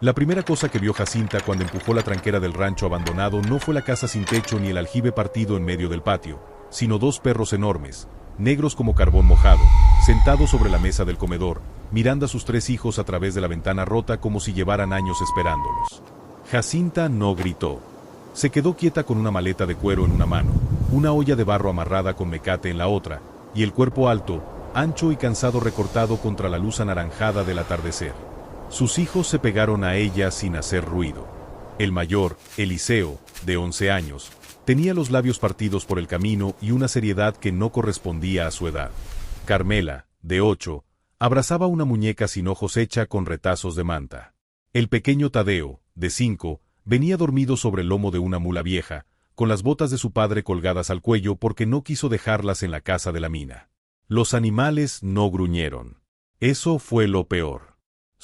La primera cosa que vio Jacinta cuando empujó la tranquera del rancho abandonado no fue la casa sin techo ni el aljibe partido en medio del patio, sino dos perros enormes, negros como carbón mojado, sentados sobre la mesa del comedor, mirando a sus tres hijos a través de la ventana rota como si llevaran años esperándolos. Jacinta no gritó. Se quedó quieta con una maleta de cuero en una mano, una olla de barro amarrada con mecate en la otra, y el cuerpo alto, ancho y cansado recortado contra la luz anaranjada del atardecer. Sus hijos se pegaron a ella sin hacer ruido. El mayor, Eliseo, de 11 años, tenía los labios partidos por el camino y una seriedad que no correspondía a su edad. Carmela, de 8, abrazaba una muñeca sin ojos hecha con retazos de manta. El pequeño Tadeo, de 5, venía dormido sobre el lomo de una mula vieja, con las botas de su padre colgadas al cuello porque no quiso dejarlas en la casa de la mina. Los animales no gruñeron. Eso fue lo peor.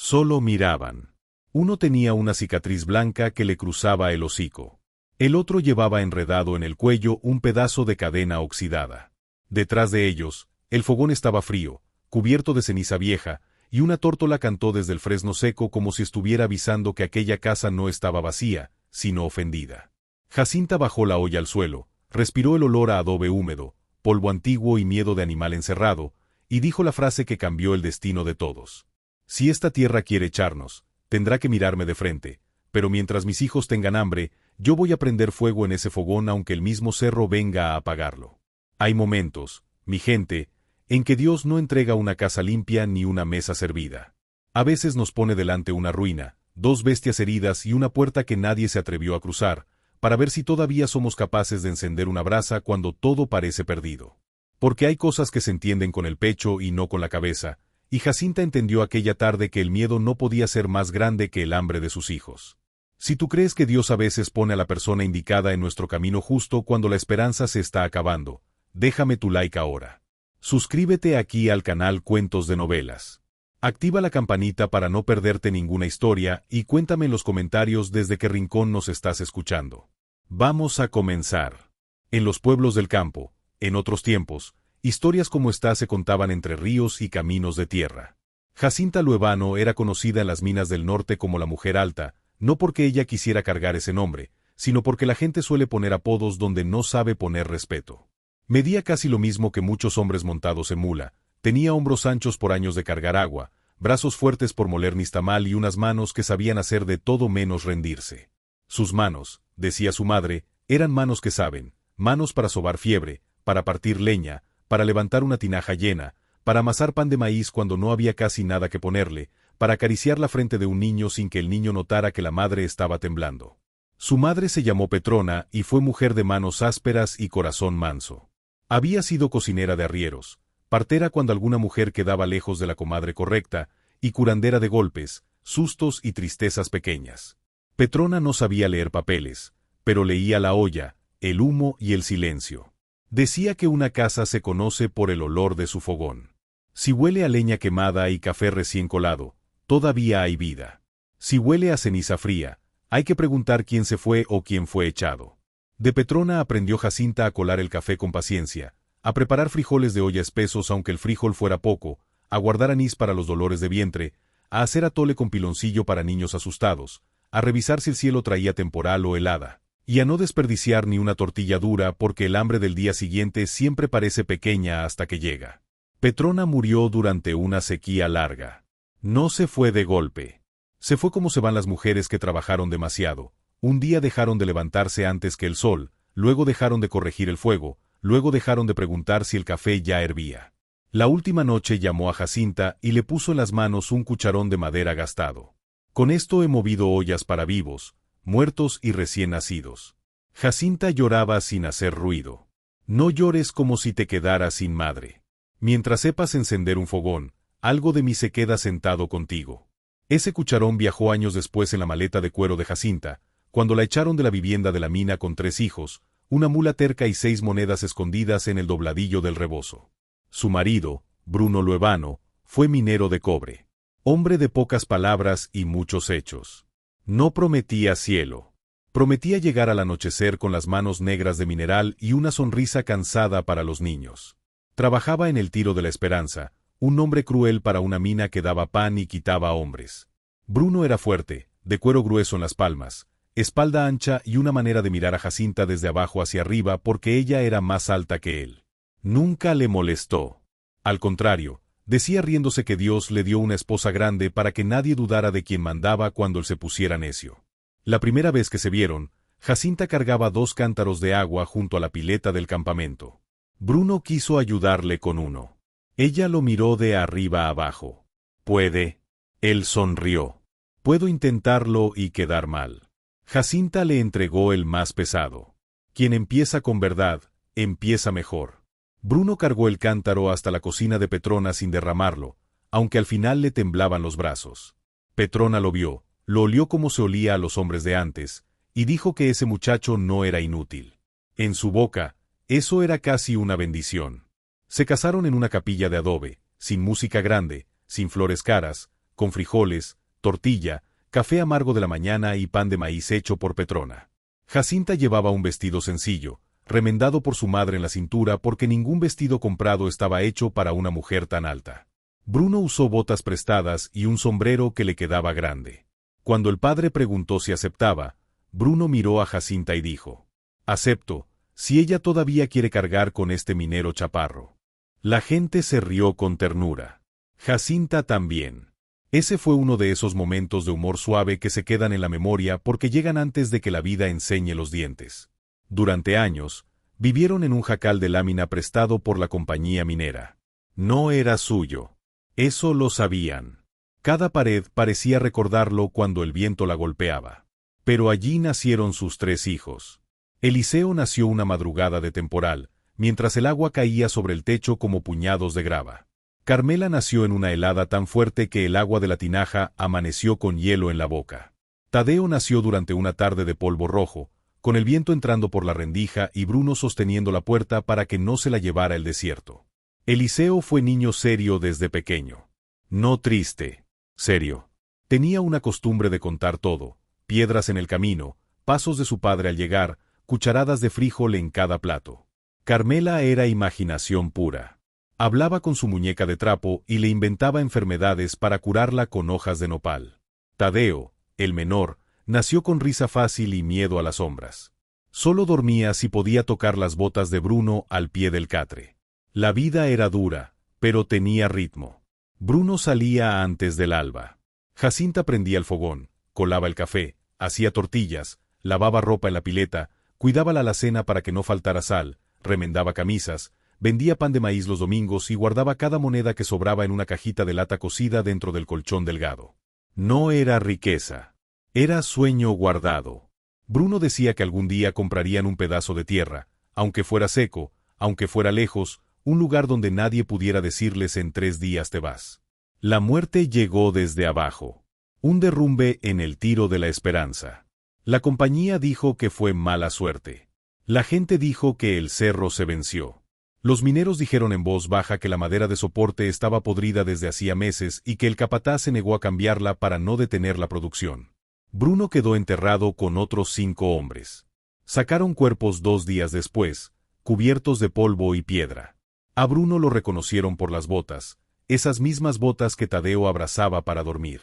Solo miraban. Uno tenía una cicatriz blanca que le cruzaba el hocico. El otro llevaba enredado en el cuello un pedazo de cadena oxidada. Detrás de ellos, el fogón estaba frío, cubierto de ceniza vieja, y una tórtola cantó desde el fresno seco como si estuviera avisando que aquella casa no estaba vacía, sino ofendida. Jacinta bajó la olla al suelo, respiró el olor a adobe húmedo, polvo antiguo y miedo de animal encerrado, y dijo la frase que cambió el destino de todos. Si esta tierra quiere echarnos, tendrá que mirarme de frente, pero mientras mis hijos tengan hambre, yo voy a prender fuego en ese fogón aunque el mismo cerro venga a apagarlo. Hay momentos, mi gente, en que Dios no entrega una casa limpia ni una mesa servida. A veces nos pone delante una ruina, dos bestias heridas y una puerta que nadie se atrevió a cruzar, para ver si todavía somos capaces de encender una brasa cuando todo parece perdido. Porque hay cosas que se entienden con el pecho y no con la cabeza, y Jacinta entendió aquella tarde que el miedo no podía ser más grande que el hambre de sus hijos. Si tú crees que Dios a veces pone a la persona indicada en nuestro camino justo cuando la esperanza se está acabando, déjame tu like ahora. Suscríbete aquí al canal Cuentos de Novelas. Activa la campanita para no perderte ninguna historia y cuéntame en los comentarios desde qué rincón nos estás escuchando. Vamos a comenzar. En los pueblos del campo, en otros tiempos, historias como esta se contaban entre ríos y caminos de tierra. Jacinta Luevano era conocida en las minas del norte como la Mujer Alta, no porque ella quisiera cargar ese nombre, sino porque la gente suele poner apodos donde no sabe poner respeto. Medía casi lo mismo que muchos hombres montados en mula, tenía hombros anchos por años de cargar agua, brazos fuertes por moler nixtamal y unas manos que sabían hacer de todo menos rendirse. Sus manos, decía su madre, eran manos que saben, manos para sobar fiebre, para partir leña, para levantar una tinaja llena, para amasar pan de maíz cuando no había casi nada que ponerle, para acariciar la frente de un niño sin que el niño notara que la madre estaba temblando. Su madre se llamó Petrona y fue mujer de manos ásperas y corazón manso. Había sido cocinera de arrieros, partera cuando alguna mujer quedaba lejos de la comadre correcta, y curandera de golpes, sustos y tristezas pequeñas. Petrona no sabía leer papeles, pero leía la olla, el humo y el silencio. Decía que una casa se conoce por el olor de su fogón. Si huele a leña quemada y café recién colado, todavía hay vida. Si huele a ceniza fría, hay que preguntar quién se fue o quién fue echado. De Petrona aprendió Jacinta a colar el café con paciencia, a preparar frijoles de olla espesos aunque el frijol fuera poco, a guardar anís para los dolores de vientre, a hacer atole con piloncillo para niños asustados, a revisar si el cielo traía temporal o helada, y a no desperdiciar ni una tortilla dura porque el hambre del día siguiente siempre parece pequeña hasta que llega. Petrona murió durante una sequía larga. No se fue de golpe. Se fue como se van las mujeres que trabajaron demasiado. Un día dejaron de levantarse antes que el sol, luego dejaron de corregir el fuego, luego dejaron de preguntar si el café ya hervía. La última noche llamó a Jacinta y le puso en las manos un cucharón de madera gastado. Con esto he movido ollas para vivos, muertos y recién nacidos. Jacinta lloraba sin hacer ruido. No llores como si te quedaras sin madre. Mientras sepas encender un fogón, algo de mí se queda sentado contigo. Ese cucharón viajó años después en la maleta de cuero de Jacinta, cuando la echaron de la vivienda de la mina con 3 hijos, una mula terca y 6 monedas escondidas en el dobladillo del rebozo. Su marido, Bruno Luevano, fue minero de cobre. Hombre de pocas palabras y muchos hechos. No prometía cielo. Prometía llegar al anochecer con las manos negras de mineral y una sonrisa cansada para los niños. Trabajaba en el Tiro de la Esperanza, un nombre cruel para una mina que daba pan y quitaba hombres. Bruno era fuerte, de cuero grueso en las palmas, espalda ancha y una manera de mirar a Jacinta desde abajo hacia arriba porque ella era más alta que él. Nunca le molestó. Al contrario, decía riéndose que Dios le dio una esposa grande para que nadie dudara de quien mandaba cuando él se pusiera necio. La primera vez que se vieron, Jacinta cargaba 2 cántaros de agua junto a la pileta del campamento. Bruno quiso ayudarle con uno. Ella lo miró de arriba abajo. ¿Puede? Él sonrió. Puedo intentarlo y quedar mal. Jacinta le entregó el más pesado. Quien empieza con verdad, empieza mejor. Bruno cargó el cántaro hasta la cocina de Petrona sin derramarlo, aunque al final le temblaban los brazos. Petrona lo vio, lo olió como se olía a los hombres de antes, y dijo que ese muchacho no era inútil. En su boca, eso era casi una bendición. Se casaron en una capilla de adobe, sin música grande, sin flores caras, con frijoles, tortilla, café amargo de la mañana y pan de maíz hecho por Petrona. Jacinta llevaba un vestido sencillo, remendado por su madre en la cintura porque ningún vestido comprado estaba hecho para una mujer tan alta. Bruno usó botas prestadas y un sombrero que le quedaba grande. Cuando el padre preguntó si aceptaba, Bruno miró a Jacinta y dijo: «Acepto, si ella todavía quiere cargar con este minero chaparro». La gente se rió con ternura. Jacinta también. Ese fue uno de esos momentos de humor suave que se quedan en la memoria porque llegan antes de que la vida enseñe los dientes. Durante años, vivieron en un jacal de lámina prestado por la compañía minera. No era suyo. Eso lo sabían. Cada pared parecía recordarlo cuando el viento la golpeaba. Pero allí nacieron sus 3 hijos. Eliseo nació una madrugada de temporal, mientras el agua caía sobre el techo como puñados de grava. Carmela nació en una helada tan fuerte que el agua de la tinaja amaneció con hielo en la boca. Tadeo nació durante una tarde de polvo rojo, con el viento entrando por la rendija y Bruno sosteniendo la puerta para que no se la llevara el desierto. Eliseo fue niño serio desde pequeño. No triste, serio. Tenía una costumbre de contar todo: piedras en el camino, pasos de su padre al llegar, cucharadas de frijol en cada plato. Carmela era imaginación pura. Hablaba con su muñeca de trapo y le inventaba enfermedades para curarla con hojas de nopal. Tadeo, el menor, nació con risa fácil y miedo a las sombras. Solo dormía si podía tocar las botas de Bruno al pie del catre. La vida era dura, pero tenía ritmo. Bruno salía antes del alba. Jacinta prendía el fogón, colaba el café, hacía tortillas, lavaba ropa en la pileta, cuidaba la alacena para que no faltara sal, remendaba camisas, vendía pan de maíz los domingos y guardaba cada moneda que sobraba en una cajita de lata cocida dentro del colchón delgado. No era riqueza. Era sueño guardado. Bruno decía que algún día comprarían un pedazo de tierra, aunque fuera seco, aunque fuera lejos, un lugar donde nadie pudiera decirles en 3 días te vas. La muerte llegó desde abajo. Un derrumbe en el Tiro de la Esperanza. La compañía dijo que fue mala suerte. La gente dijo que el cerro se venció. Los mineros dijeron en voz baja que la madera de soporte estaba podrida desde hacía meses y que el capataz se negó a cambiarla para no detener la producción. Bruno quedó enterrado con otros 5 hombres. Sacaron cuerpos 2 días después, cubiertos de polvo y piedra. A Bruno lo reconocieron por las botas, esas mismas botas que Tadeo abrazaba para dormir.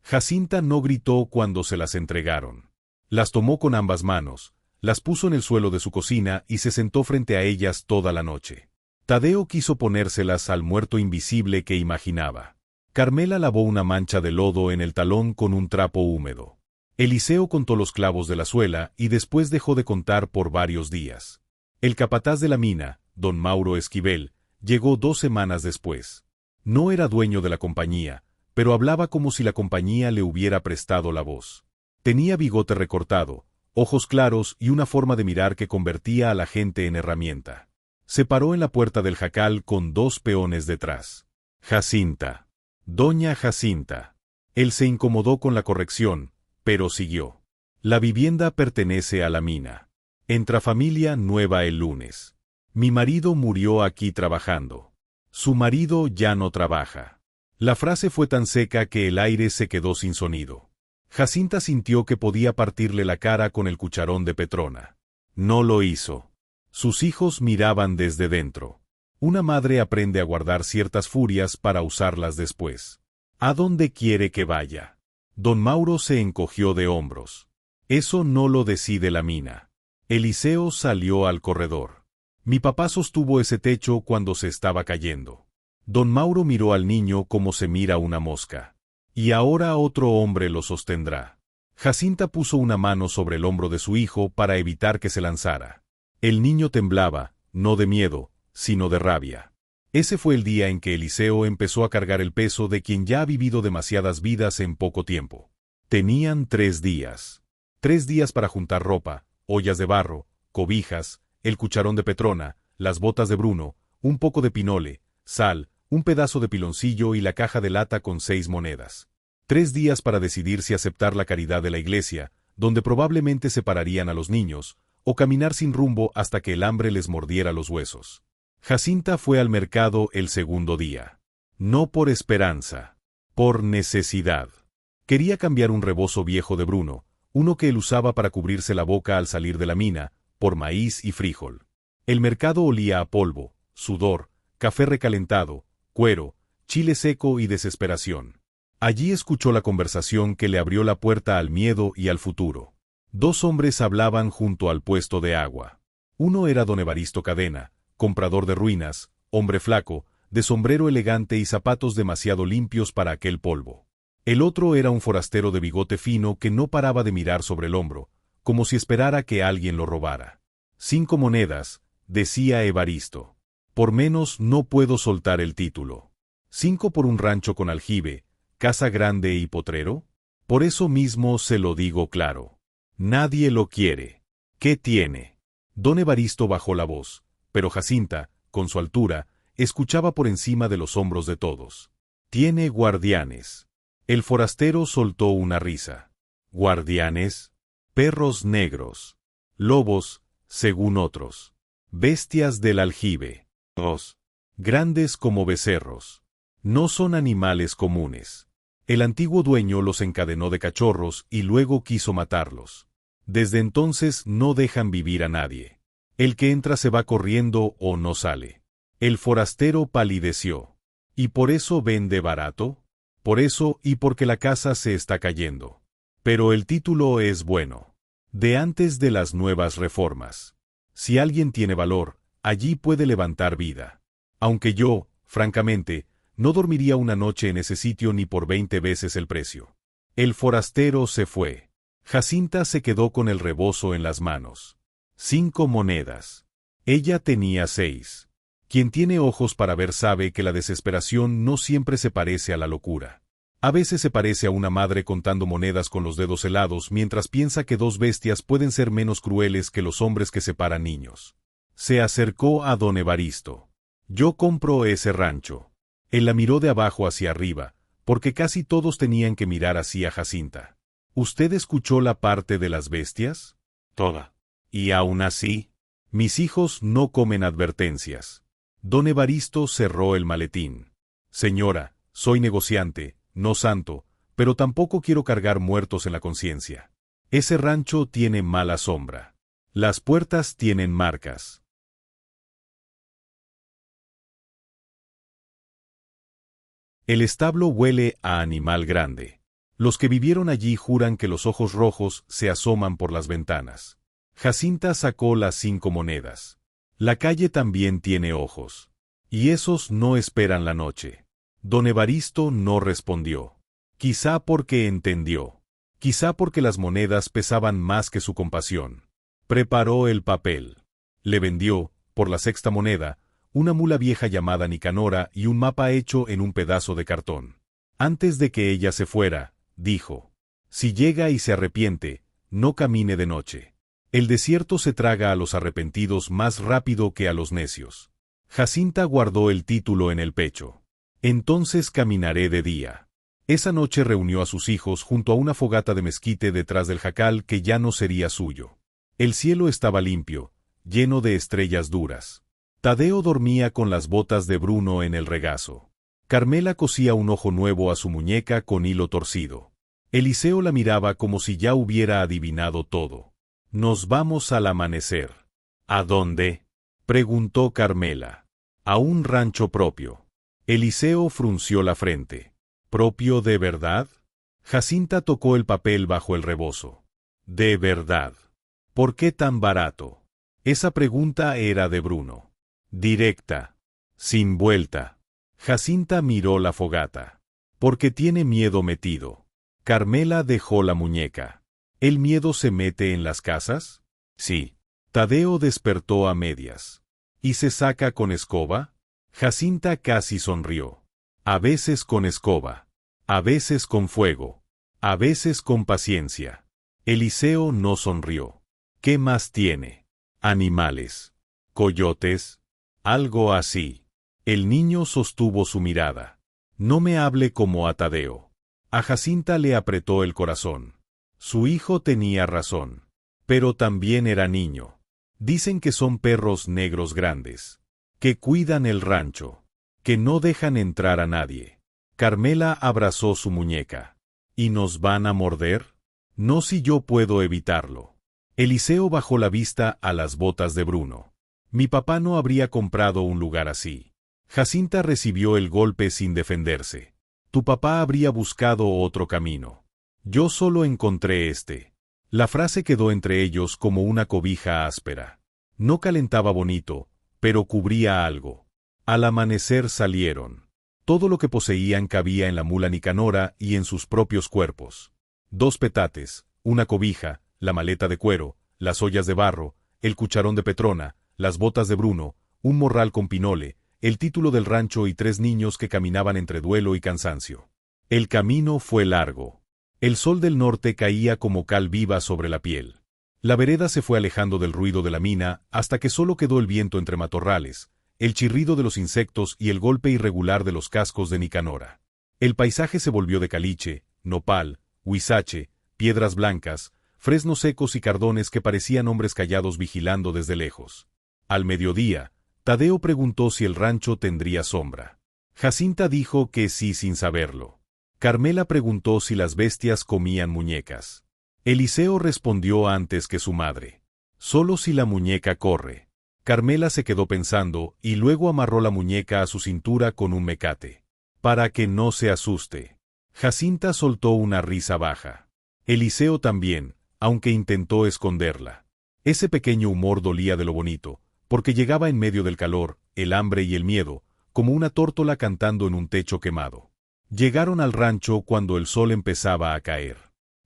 Jacinta no gritó cuando se las entregaron. Las tomó con ambas manos, las puso en el suelo de su cocina y se sentó frente a ellas toda la noche. Tadeo quiso ponérselas al muerto invisible que imaginaba. Carmela lavó una mancha de lodo en el talón con un trapo húmedo. Eliseo contó los clavos de la suela y después dejó de contar por varios días. El capataz de la mina, don Mauro Esquivel, llegó 2 semanas después. No era dueño de la compañía, pero hablaba como si la compañía le hubiera prestado la voz. Tenía bigote recortado, ojos claros y una forma de mirar que convertía a la gente en herramienta. Se paró en la puerta del jacal con 2 peones detrás. Jacinta. Doña Jacinta. Él se incomodó con la corrección, pero siguió. La vivienda pertenece a la mina. Entra familia nueva el lunes. Mi marido murió aquí trabajando. Su marido ya no trabaja. La frase fue tan seca que el aire se quedó sin sonido. Jacinta sintió que podía partirle la cara con el cucharón de Petrona. No lo hizo. Sus hijos miraban desde dentro. Una madre aprende a guardar ciertas furias para usarlas después. ¿A dónde quiere que vaya? Don Mauro se encogió de hombros. Eso no lo decide la mina. Eliseo salió al corredor. Mi papá sostuvo ese techo cuando se estaba cayendo. Don Mauro miró al niño como se mira una mosca. Y ahora otro hombre lo sostendrá. Jacinta puso una mano sobre el hombro de su hijo para evitar que se lanzara. El niño temblaba, no de miedo, sino de rabia. Ese fue el día en que Eliseo empezó a cargar el peso de quien ya ha vivido demasiadas vidas en poco tiempo. Tenían 3 días. 3 días para juntar ropa, ollas de barro, cobijas, el cucharón de Petrona, las botas de Bruno, un poco de pinole, sal, un pedazo de piloncillo y la caja de lata con 6 monedas. 3 días para decidir si aceptar la caridad de la iglesia, donde probablemente separarían a los niños, o caminar sin rumbo hasta que el hambre les mordiera los huesos. Jacinta fue al mercado el segundo día. No por esperanza, por necesidad. Quería cambiar un rebozo viejo de Bruno, uno que él usaba para cubrirse la boca al salir de la mina, por maíz y frijol. El mercado olía a polvo, sudor, café recalentado, cuero, chile seco y desesperación. Allí escuchó la conversación que le abrió la puerta al miedo y al futuro. 2 hombres hablaban junto al puesto de agua. Uno era don Evaristo Cadena, comprador de ruinas, hombre flaco, de sombrero elegante y zapatos demasiado limpios para aquel polvo. El otro era un forastero de bigote fino que no paraba de mirar sobre el hombro, como si esperara que alguien lo robara. 5 monedas, decía Evaristo. Por menos no puedo soltar el título. 5 por un rancho con aljibe, casa grande y potrero. Por eso mismo se lo digo claro. Nadie lo quiere. ¿Qué tiene? Don Evaristo bajó la voz, pero Jacinta, con su altura, escuchaba por encima de los hombros de todos. Tiene guardianes. El forastero soltó una risa. ¿Guardianes? Perros negros. Lobos, según otros. Bestias del aljibe. Grandes como becerros. No son animales comunes. El antiguo dueño los encadenó de cachorros y luego quiso matarlos. Desde entonces no dejan vivir a nadie. El que entra se va corriendo o no sale. El forastero palideció. ¿Y por eso vende barato? Por eso y porque la casa se está cayendo. Pero el título es bueno. De antes de las nuevas reformas. Si alguien tiene valor, allí puede levantar vida. Aunque yo, francamente, no dormiría una noche en ese sitio ni por 20 veces el precio. El forastero se fue. Jacinta se quedó con el rebozo en las manos. 5 monedas. Ella tenía 6. Quien tiene ojos para ver sabe que la desesperación no siempre se parece a la locura. A veces se parece a una madre contando monedas con los dedos helados mientras piensa que 2 bestias pueden ser menos crueles que los hombres que separan niños. Se acercó a don Evaristo. Yo compro ese rancho. Él la miró de abajo hacia arriba, porque casi todos tenían que mirar así a Jacinta. ¿Usted escuchó la parte de las bestias? Toda. Y aún así, mis hijos no comen advertencias. Don Evaristo cerró el maletín. Señora, soy negociante, no santo, pero tampoco quiero cargar muertos en la conciencia. Ese rancho tiene mala sombra. Las puertas tienen marcas. El establo huele a animal grande. Los que vivieron allí juran que los ojos rojos se asoman por las ventanas. Jacinta sacó las 5 monedas. La calle también tiene ojos. Y esos no esperan la noche. Don Evaristo no respondió. Quizá porque entendió. Quizá porque las monedas pesaban más que su compasión. Preparó el papel. Le vendió, por la 6ª moneda, una mula vieja llamada Nicanora y un mapa hecho en un pedazo de cartón. Antes de que ella se fuera, dijo: si llega y se arrepiente, no camine de noche. El desierto se traga a los arrepentidos más rápido que a los necios. Jacinta guardó el título en el pecho. Entonces caminaré de día. Esa noche reunió a sus hijos junto a una fogata de mezquite detrás del jacal que ya no sería suyo. El cielo estaba limpio, lleno de estrellas duras. Tadeo dormía con las botas de Bruno en el regazo. Carmela cosía un ojo nuevo a su muñeca con hilo torcido. Eliseo la miraba como si ya hubiera adivinado todo. Nos vamos al amanecer. ¿A dónde? Preguntó Carmela. A un rancho propio. Eliseo frunció la frente. ¿Propio de verdad? Jacinta tocó el papel bajo el rebozo. De verdad. ¿Por qué tan barato? Esa pregunta era de Bruno. Directa. Sin vuelta. Jacinta miró la fogata. Porque tiene miedo metido. Carmela dejó la muñeca. ¿El miedo se mete en las casas? Sí. Tadeo despertó a medias. ¿Y se saca con escoba? Jacinta casi sonrió. A veces con escoba. A veces con fuego. A veces con paciencia. Eliseo no sonrió. ¿Qué más tiene? Animales. Coyotes. Algo así. El niño sostuvo su mirada. No me hable como a Tadeo. A Jacinta le apretó el corazón. Su hijo tenía razón. Pero también era niño. Dicen que son perros negros grandes. Que cuidan el rancho. Que no dejan entrar a nadie. Carmela abrazó su muñeca. ¿Y nos van a morder? No si yo puedo evitarlo. Eliseo bajó la vista a las botas de Bruno. Mi papá no habría comprado un lugar así. Jacinta recibió el golpe sin defenderse. Tu papá habría buscado otro camino. Yo solo encontré este. La frase quedó entre ellos como una cobija áspera. No calentaba bonito, pero cubría algo. Al amanecer salieron. Todo lo que poseían cabía en la mula Nicanora y en sus propios cuerpos. 2 petates, una cobija, la maleta de cuero, las ollas de barro, el cucharón de Petrona, las botas de Bruno, un morral con pinole, el título del rancho y 3 niños que caminaban entre duelo y cansancio. El camino fue largo. El sol del norte caía como cal viva sobre la piel. La vereda se fue alejando del ruido de la mina hasta que solo quedó el viento entre matorrales, el chirrido de los insectos y el golpe irregular de los cascos de Nicanora. El paisaje se volvió de caliche, nopal, huizache, piedras blancas, fresnos secos y cardones que parecían hombres callados vigilando desde lejos. Al mediodía, Tadeo preguntó si el rancho tendría sombra. Jacinta dijo que sí sin saberlo. Carmela preguntó si las bestias comían muñecas. Eliseo respondió antes que su madre. Solo si la muñeca corre. Carmela se quedó pensando y luego amarró la muñeca a su cintura con un mecate. Para que no se asuste. Jacinta soltó una risa baja. Eliseo también, aunque intentó esconderla. Ese pequeño humor dolía de lo bonito, porque llegaba en medio del calor, el hambre y el miedo, como una tórtola cantando en un techo quemado. Llegaron al rancho cuando el sol empezaba a caer.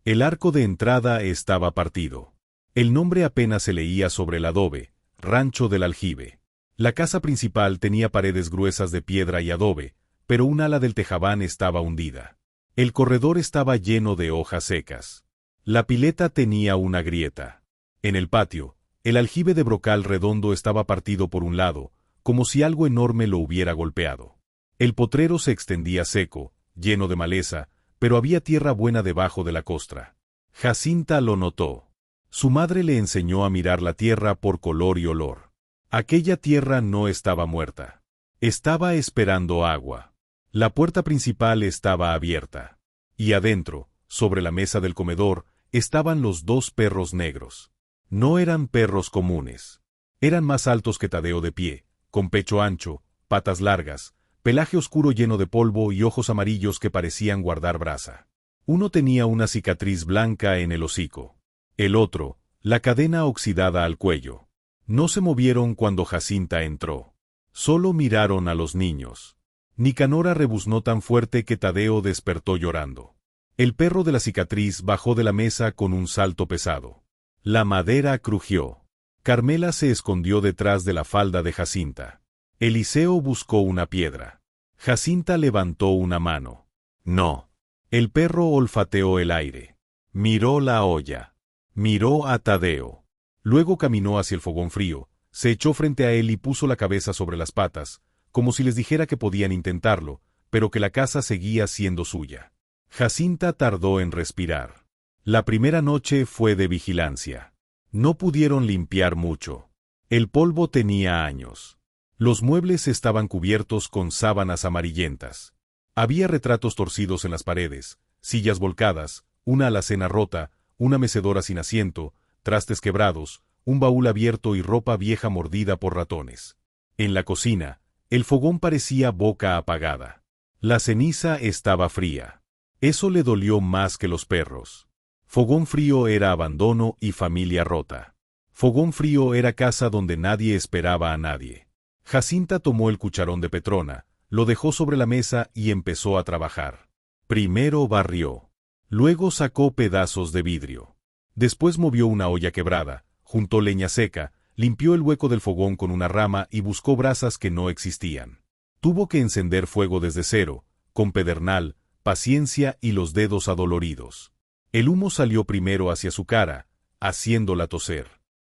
El arco de entrada estaba partido. El nombre apenas se leía sobre el adobe, Rancho del Aljibe. La casa principal tenía paredes gruesas de piedra y adobe, pero un ala del tejabán estaba hundida. El corredor estaba lleno de hojas secas. La pileta tenía una grieta. En el patio, el aljibe de brocal redondo estaba partido por un lado, como si algo enorme lo hubiera golpeado. El potrero se extendía seco, lleno de maleza, pero había tierra buena debajo de la costra. Jacinta lo notó. Su madre le enseñó a mirar la tierra por color y olor. Aquella tierra no estaba muerta. Estaba esperando agua. La puerta principal estaba abierta. Y adentro, sobre la mesa del comedor, estaban los 2 perros negros. No eran perros comunes. Eran más altos que Tadeo de pie, con pecho ancho, patas largas, pelaje oscuro lleno de polvo y ojos amarillos que parecían guardar brasa. Uno tenía una cicatriz blanca en el hocico. El otro, la cadena oxidada al cuello. No se movieron cuando Jacinta entró. Solo miraron a los niños. Nicanora rebuznó tan fuerte que Tadeo despertó llorando. El perro de la cicatriz bajó de la mesa con un salto pesado. La madera crujió. Carmela se escondió detrás de la falda de Jacinta. Eliseo buscó una piedra. Jacinta levantó una mano. No. El perro olfateó el aire. Miró la olla. Miró a Tadeo. Luego caminó hacia el fogón frío, se echó frente a él y puso la cabeza sobre las patas, como si les dijera que podían intentarlo, pero que la casa seguía siendo suya. Jacinta tardó en respirar. La primera noche fue de vigilancia. No pudieron limpiar mucho. El polvo tenía años. Los muebles estaban cubiertos con sábanas amarillentas. Había retratos torcidos en las paredes, sillas volcadas, una alacena rota, una mecedora sin asiento, trastes quebrados, un baúl abierto y ropa vieja mordida por ratones. En la cocina, el fogón parecía boca apagada. La ceniza estaba fría. Eso le dolió más que los perros. Fogón Frío era abandono y familia rota. Fogón Frío era casa donde nadie esperaba a nadie. Jacinta tomó el cucharón de Petrona, lo dejó sobre la mesa y empezó a trabajar. Primero barrió. Luego sacó pedazos de vidrio. Después movió una olla quebrada, juntó leña seca, limpió el hueco del fogón con una rama y buscó brasas que no existían. Tuvo que encender fuego desde cero, con pedernal, paciencia y los dedos adoloridos. El humo salió primero hacia su cara, haciéndola toser.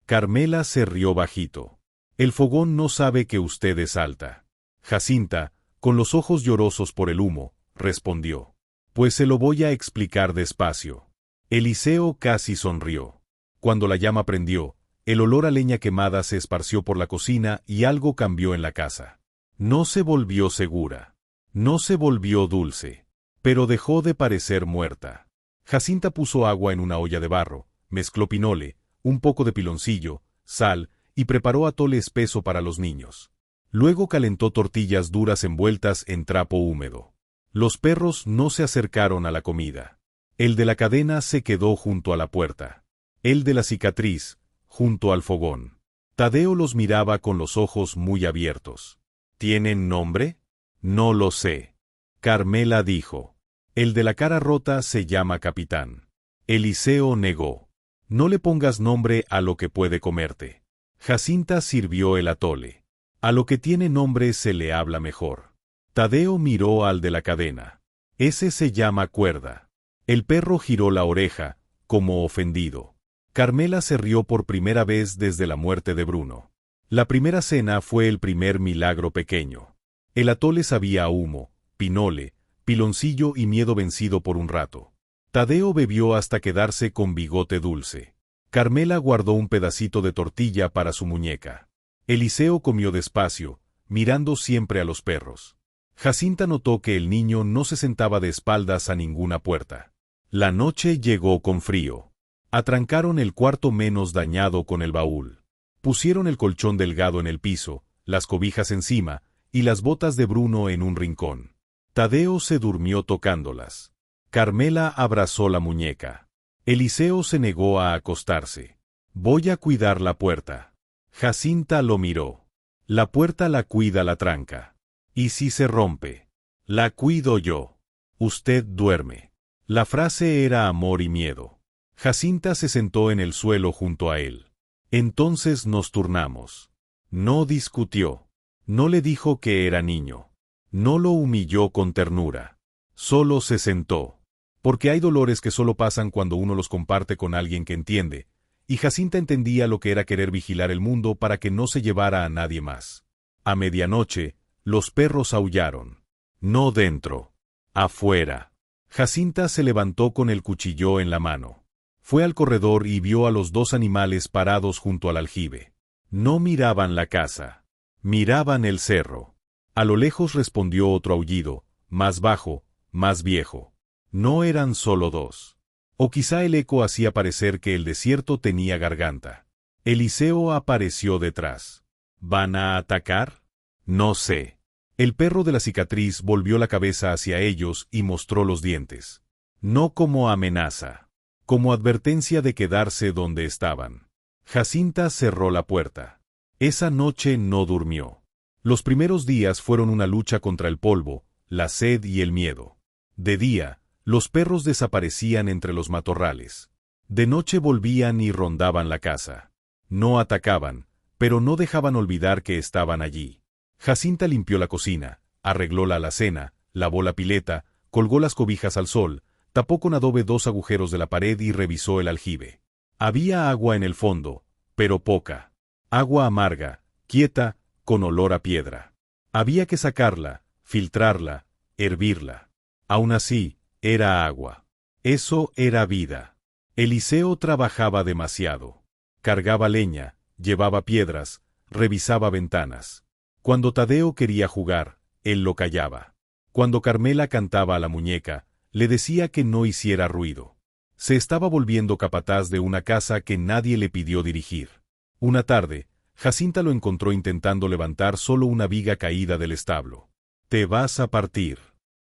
Carmela se rió bajito. El fogón no sabe que usted es alta. Jacinta, con los ojos llorosos por el humo, respondió. Pues se lo voy a explicar despacio. Eliseo casi sonrió. Cuando la llama prendió, el olor a leña quemada se esparció por la cocina y algo cambió en la casa. No se volvió segura. No se volvió dulce. Pero dejó de parecer muerta. Jacinta puso agua en una olla de barro, mezcló pinole, un poco de piloncillo, sal, y preparó atole espeso para los niños. Luego calentó tortillas duras envueltas en trapo húmedo. Los perros no se acercaron a la comida. El de la cadena se quedó junto a la puerta. El de la cicatriz, junto al fogón. Tadeo los miraba con los ojos muy abiertos. ¿Tienen nombre? No lo sé. Carmela dijo. El de la cara rota se llama Capitán. Eliseo negó. No le pongas nombre a lo que puede comerte. Jacinta sirvió el atole. A lo que tiene nombre se le habla mejor. Tadeo miró al de la cadena. Ese se llama Cuerda. El perro giró la oreja, como ofendido. Carmela se rió por primera vez desde la muerte de Bruno. La primera cena fue el primer milagro pequeño. El atole sabía a humo, pinole, piloncillo y miedo vencido por un rato. Tadeo bebió hasta quedarse con bigote dulce. Carmela guardó un pedacito de tortilla para su muñeca. Eliseo comió despacio, mirando siempre a los perros. Jacinta notó que el niño no se sentaba de espaldas a ninguna puerta. La noche llegó con frío. Atrancaron el cuarto menos dañado con el baúl. Pusieron el colchón delgado en el piso, las cobijas encima, y las botas de Bruno en un rincón. Tadeo se durmió tocándolas. Carmela abrazó la muñeca. Eliseo se negó a acostarse. Voy a cuidar la puerta. Jacinta lo miró. La puerta la cuida la tranca. ¿Y si se rompe? La cuido yo. Usted duerme. La frase era amor y miedo. Jacinta se sentó en el suelo junto a él. Entonces nos turnamos. No discutió. No le dijo que era niño. No lo humilló con ternura. Solo se sentó. Porque hay dolores que solo pasan cuando uno los comparte con alguien que entiende, y Jacinta entendía lo que era querer vigilar el mundo para que no se llevara a nadie más. A medianoche, los perros aullaron. No dentro. Afuera. Jacinta se levantó con el cuchillo en la mano. Fue al corredor y vio a los dos animales parados junto al aljibe. No miraban la casa. Miraban el cerro. A lo lejos respondió otro aullido, más bajo, más viejo. No eran solo dos. O quizá el eco hacía parecer que el desierto tenía garganta. Eliseo apareció detrás. ¿Van a atacar? No sé. El perro de la cicatriz volvió la cabeza hacia ellos y mostró los dientes. No como amenaza. Como advertencia de quedarse donde estaban. Jacinta cerró la puerta. Esa noche no durmió. Los primeros días fueron una lucha contra el polvo, la sed y el miedo. De día, los perros desaparecían entre los matorrales. De noche volvían y rondaban la casa. No atacaban, pero no dejaban olvidar que estaban allí. Jacinta limpió la cocina, arregló la alacena, lavó la pileta, colgó las cobijas al sol, tapó con adobe 2 agujeros de la pared y revisó el aljibe. Había agua en el fondo, pero poca. Agua amarga, quieta, con olor a piedra. Había que sacarla, filtrarla, hervirla. Aún así, era agua. Eso era vida. Eliseo trabajaba demasiado. Cargaba leña, llevaba piedras, revisaba ventanas. Cuando Tadeo quería jugar, él lo callaba. Cuando Carmela cantaba a la muñeca, le decía que no hiciera ruido. Se estaba volviendo capataz de una casa que nadie le pidió dirigir. Una tarde, Jacinta lo encontró intentando levantar solo una viga caída del establo. Te vas a partir.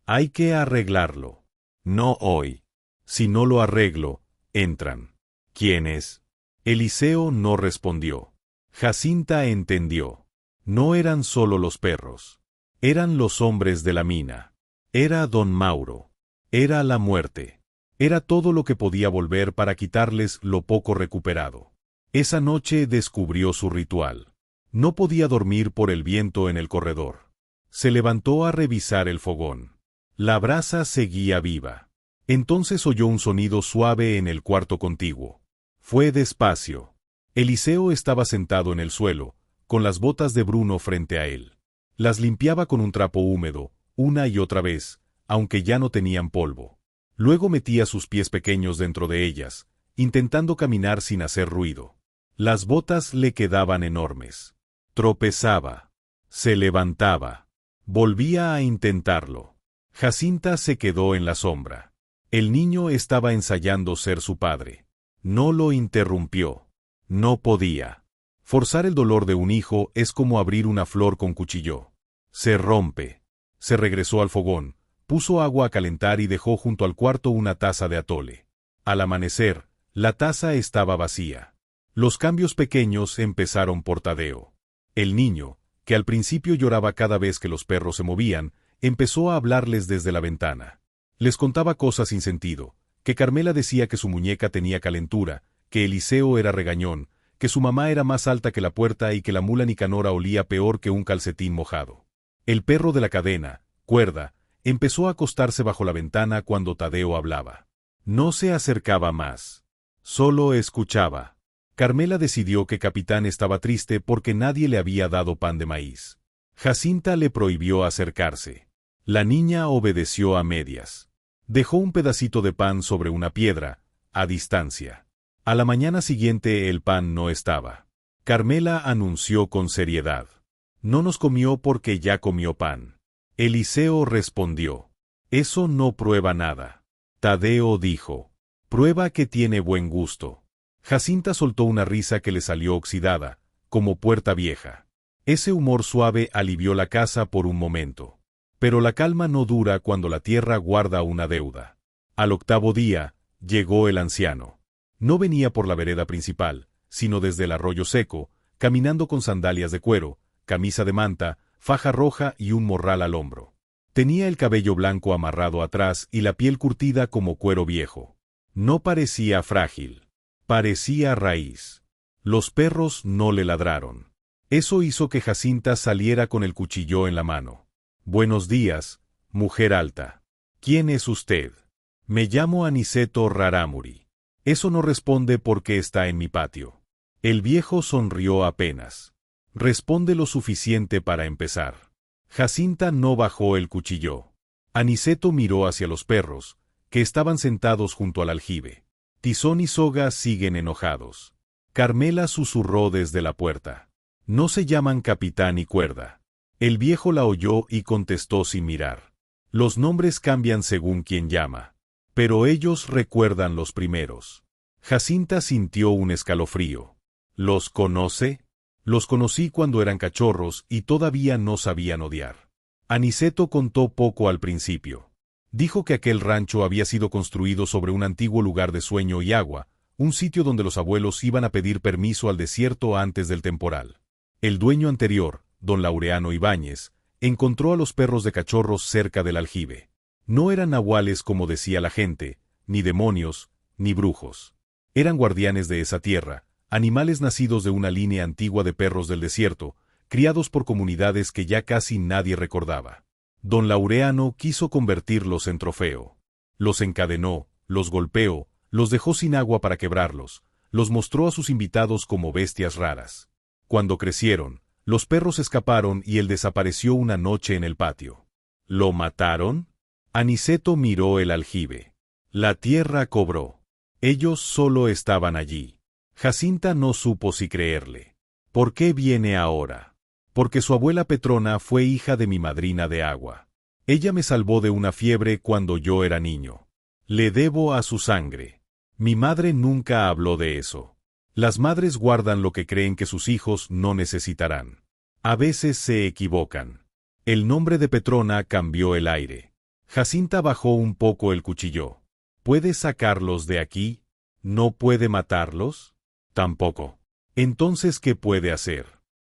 Hay que arreglarlo. No hoy. Si no lo arreglo, entran. ¿Quién es? Eliseo no respondió. Jacinta entendió. No eran solo los perros. Eran los hombres de la mina. Era don Mauro. Era la muerte. Era todo lo que podía volver para quitarles lo poco recuperado. Esa noche descubrió su ritual. No podía dormir por el viento en el corredor. Se levantó a revisar el fogón. La brasa seguía viva. Entonces oyó un sonido suave en el cuarto contiguo. Fue despacio. Eliseo estaba sentado en el suelo, con las botas de Bruno frente a él. Las limpiaba con un trapo húmedo, una y otra vez, aunque ya no tenían polvo. Luego metía sus pies pequeños dentro de ellas, intentando caminar sin hacer ruido. Las botas le quedaban enormes. Tropezaba. Se levantaba. Volvía a intentarlo. Jacinta se quedó en la sombra. El niño estaba ensayando ser su padre. No lo interrumpió. No podía. Forzar el dolor de un hijo es como abrir una flor con cuchillo. Se rompe. Se regresó al fogón, puso agua a calentar y dejó junto al cuarto una taza de atole. Al amanecer, la taza estaba vacía. Los cambios pequeños empezaron por Tadeo. El niño, que al principio lloraba cada vez que los perros se movían, empezó a hablarles desde la ventana. Les contaba cosas sin sentido, que Carmela decía que su muñeca tenía calentura, que Eliseo era regañón, que su mamá era más alta que la puerta y que la mula Nicanora olía peor que un calcetín mojado. El perro de la cadena, Cuerda, empezó a acostarse bajo la ventana cuando Tadeo hablaba. No se acercaba más. Solo escuchaba. Carmela decidió que Capitán estaba triste porque nadie le había dado pan de maíz. Jacinta le prohibió acercarse. La niña obedeció a medias. Dejó un pedacito de pan sobre una piedra, a distancia. A la mañana siguiente el pan no estaba. Carmela anunció con seriedad. No nos comió porque ya comió pan. Eliseo respondió. Eso no prueba nada. Tadeo dijo. Prueba que tiene buen gusto. Jacinta soltó una risa que le salió oxidada, como puerta vieja. Ese humor suave alivió la casa por un momento. Pero la calma no dura cuando la tierra guarda una deuda. Al octavo día, llegó el anciano. No venía por la vereda principal, sino desde el arroyo seco, caminando con sandalias de cuero, camisa de manta, faja roja y un morral al hombro. Tenía el cabello blanco amarrado atrás y la piel curtida como cuero viejo. No parecía frágil. Parecía raíz. Los perros no le ladraron. Eso hizo que Jacinta saliera con el cuchillo en la mano. Buenos días, mujer alta. ¿Quién es usted? Me llamo Aniceto Rarámuri. Eso no responde porque está en mi patio. El viejo sonrió apenas. Responde lo suficiente para empezar. Jacinta no bajó el cuchillo. Aniceto miró hacia los perros, que estaban sentados junto al aljibe. Tizón y Soga siguen enojados. Carmela susurró desde la puerta. No se llaman Capitán y Cuerda. El viejo la oyó y contestó sin mirar. Los nombres cambian según quien llama. Pero ellos recuerdan los primeros. Jacinta sintió un escalofrío. ¿Los conoce? Los conocí cuando eran cachorros y todavía no sabían odiar. Aniceto contó poco al principio. Dijo que aquel rancho había sido construido sobre un antiguo lugar de sueño y agua, un sitio donde los abuelos iban a pedir permiso al desierto antes del temporal. El dueño anterior, don Laureano Ibáñez, encontró a los perros de cachorros cerca del aljibe. No eran nahuales como decía la gente, ni demonios, ni brujos. Eran guardianes de esa tierra, animales nacidos de una línea antigua de perros del desierto, criados por comunidades que ya casi nadie recordaba. Don Laureano quiso convertirlos en trofeo. Los encadenó, los golpeó, los dejó sin agua para quebrarlos, los mostró a sus invitados como bestias raras. Cuando crecieron, los perros escaparon y él desapareció una noche en el patio. ¿Lo mataron? Aniceto miró el aljibe. La tierra cobró. Ellos solo estaban allí. Jacinta no supo si creerle. ¿Por qué viene ahora? Porque su abuela Petrona fue hija de mi madrina de agua. Ella me salvó de una fiebre cuando yo era niño. Le debo a su sangre. Mi madre nunca habló de eso. Las madres guardan lo que creen que sus hijos no necesitarán. A veces se equivocan. El nombre de Petrona cambió el aire. Jacinta bajó un poco el cuchillo. ¿Puede sacarlos de aquí? ¿No puede matarlos? Tampoco. Entonces, ¿qué puede hacer?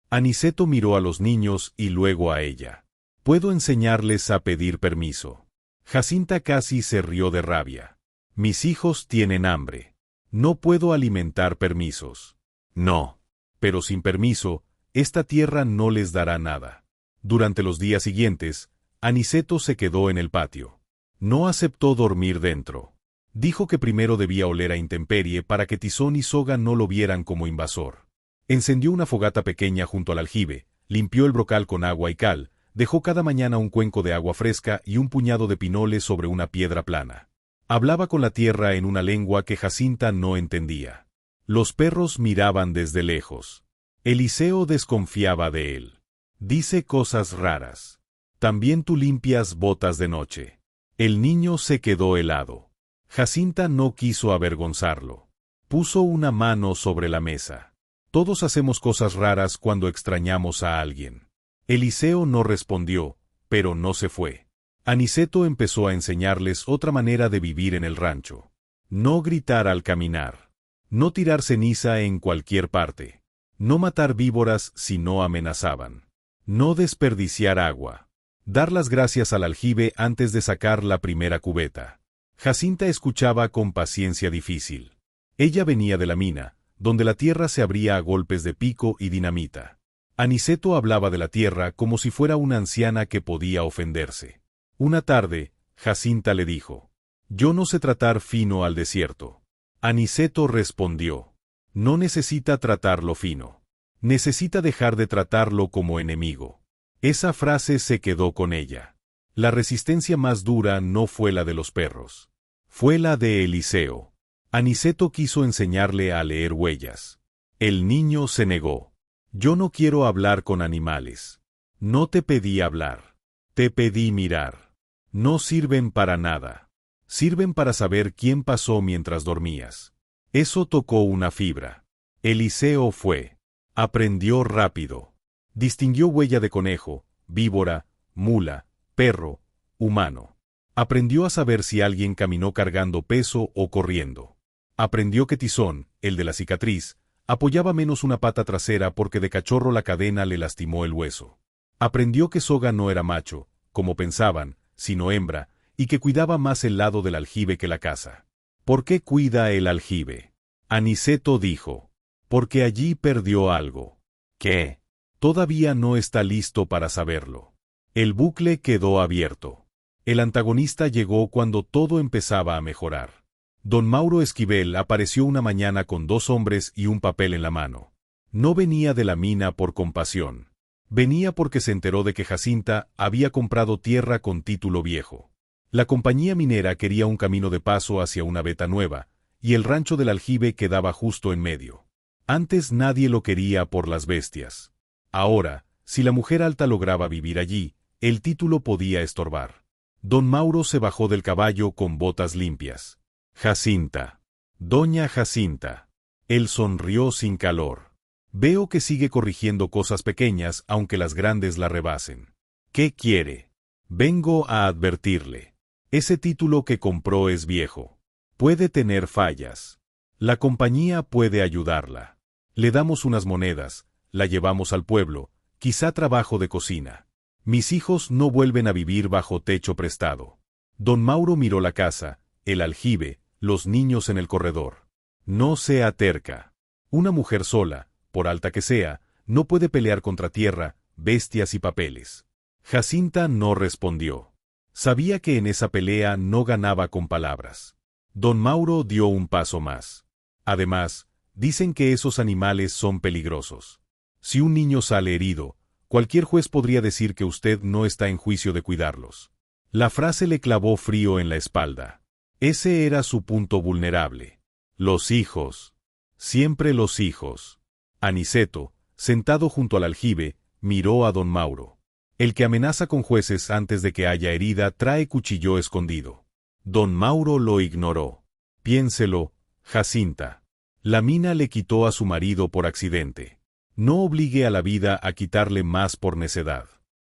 Aniceto miró a los niños y luego a ella. Puedo enseñarles a pedir permiso. Jacinta casi se rió de rabia. Mis hijos tienen hambre. No puedo alimentar permisos. No. Pero sin permiso, esta tierra no les dará nada. Durante los días siguientes, Aniceto se quedó en el patio. No aceptó dormir dentro. Dijo que primero debía oler a intemperie para que Tizón y Soga no lo vieran como invasor. Encendió una fogata pequeña junto al aljibe, limpió el brocal con agua y cal, dejó cada mañana un cuenco de agua fresca y un puñado de pinoles sobre una piedra plana. Hablaba con la tierra en una lengua que Jacinta no entendía. Los perros miraban desde lejos. Eliseo desconfiaba de él. Dice cosas raras. También tú limpias botas de noche. El niño se quedó helado. Jacinta no quiso avergonzarlo. Puso una mano sobre la mesa. Todos hacemos cosas raras cuando extrañamos a alguien. Eliseo no respondió, pero no se fue. Aniceto empezó a enseñarles otra manera de vivir en el rancho. No gritar al caminar. No tirar ceniza en cualquier parte. No matar víboras si no amenazaban. No desperdiciar agua. Dar las gracias al aljibe antes de sacar la primera cubeta. Jacinta escuchaba con paciencia difícil. Ella venía de la mina, donde la tierra se abría a golpes de pico y dinamita. Aniceto hablaba de la tierra como si fuera una anciana que podía ofenderse. Una tarde, Jacinta le dijo: «Yo no sé tratar fino al desierto». Aniceto respondió: «No necesita tratarlo fino. Necesita dejar de tratarlo como enemigo». Esa frase se quedó con ella. La resistencia más dura no fue la de los perros. Fue la de Eliseo. Aniceto quiso enseñarle a leer huellas. El niño se negó. «Yo no quiero hablar con animales. No te pedí hablar. Te pedí mirar. No sirven para nada. Sirven para saber quién pasó mientras dormías». Eso tocó una fibra. Eliseo fue. Aprendió rápido. Distinguió huella de conejo, víbora, mula, perro, humano. Aprendió a saber si alguien caminó cargando peso o corriendo. Aprendió que Tizón, el de la cicatriz, apoyaba menos una pata trasera porque de cachorro la cadena le lastimó el hueso. Aprendió que Soga no era macho, como pensaban, sino hembra, y que cuidaba más el lado del aljibe que la casa. ¿Por qué cuida el aljibe? Aniceto dijo: «Porque allí perdió algo». ¿Qué? Todavía no está listo para saberlo. El bucle quedó abierto. El antagonista llegó cuando todo empezaba a mejorar. Don Mauro Esquivel apareció una mañana con 2 hombres y un papel en la mano. No venía de la mina por compasión. Venía porque se enteró de que Jacinta había comprado tierra con título viejo. La compañía minera quería un camino de paso hacia una veta nueva, y el rancho del aljibe quedaba justo en medio. Antes nadie lo quería por las bestias. Ahora, si la mujer alta lograba vivir allí, el título podía estorbar. Don Mauro se bajó del caballo con botas limpias. «Jacinta. Doña Jacinta». Él sonrió sin calor. «Veo que sigue corrigiendo cosas pequeñas aunque las grandes la rebasen. ¿Qué quiere?» «Vengo a advertirle. Ese título que compró es viejo. Puede tener fallas. La compañía puede ayudarla. Le damos unas monedas, la llevamos al pueblo, quizá trabajo de cocina. Mis hijos no vuelven a vivir bajo techo prestado». Don Mauro miró la casa, el aljibe, los niños en el corredor. «No sea terca. Una mujer sola, por alta que sea, no puede pelear contra tierra, bestias y papeles». Jacinta no respondió. Sabía que en esa pelea no ganaba con palabras. Don Mauro dio un paso más. «Además, dicen que esos animales son peligrosos. Si un niño sale herido, cualquier juez podría decir que usted no está en juicio de cuidarlos». La frase le clavó frío en la espalda. Ese era su punto vulnerable. Los hijos. Siempre los hijos. Aniceto, sentado junto al aljibe, miró a don Mauro. El que amenaza con jueces antes de que haya herida trae cuchillo escondido. Don Mauro lo ignoró. «Piénselo, Jacinta. La mina le quitó a su marido por accidente. No obligue a la vida a quitarle más por necedad».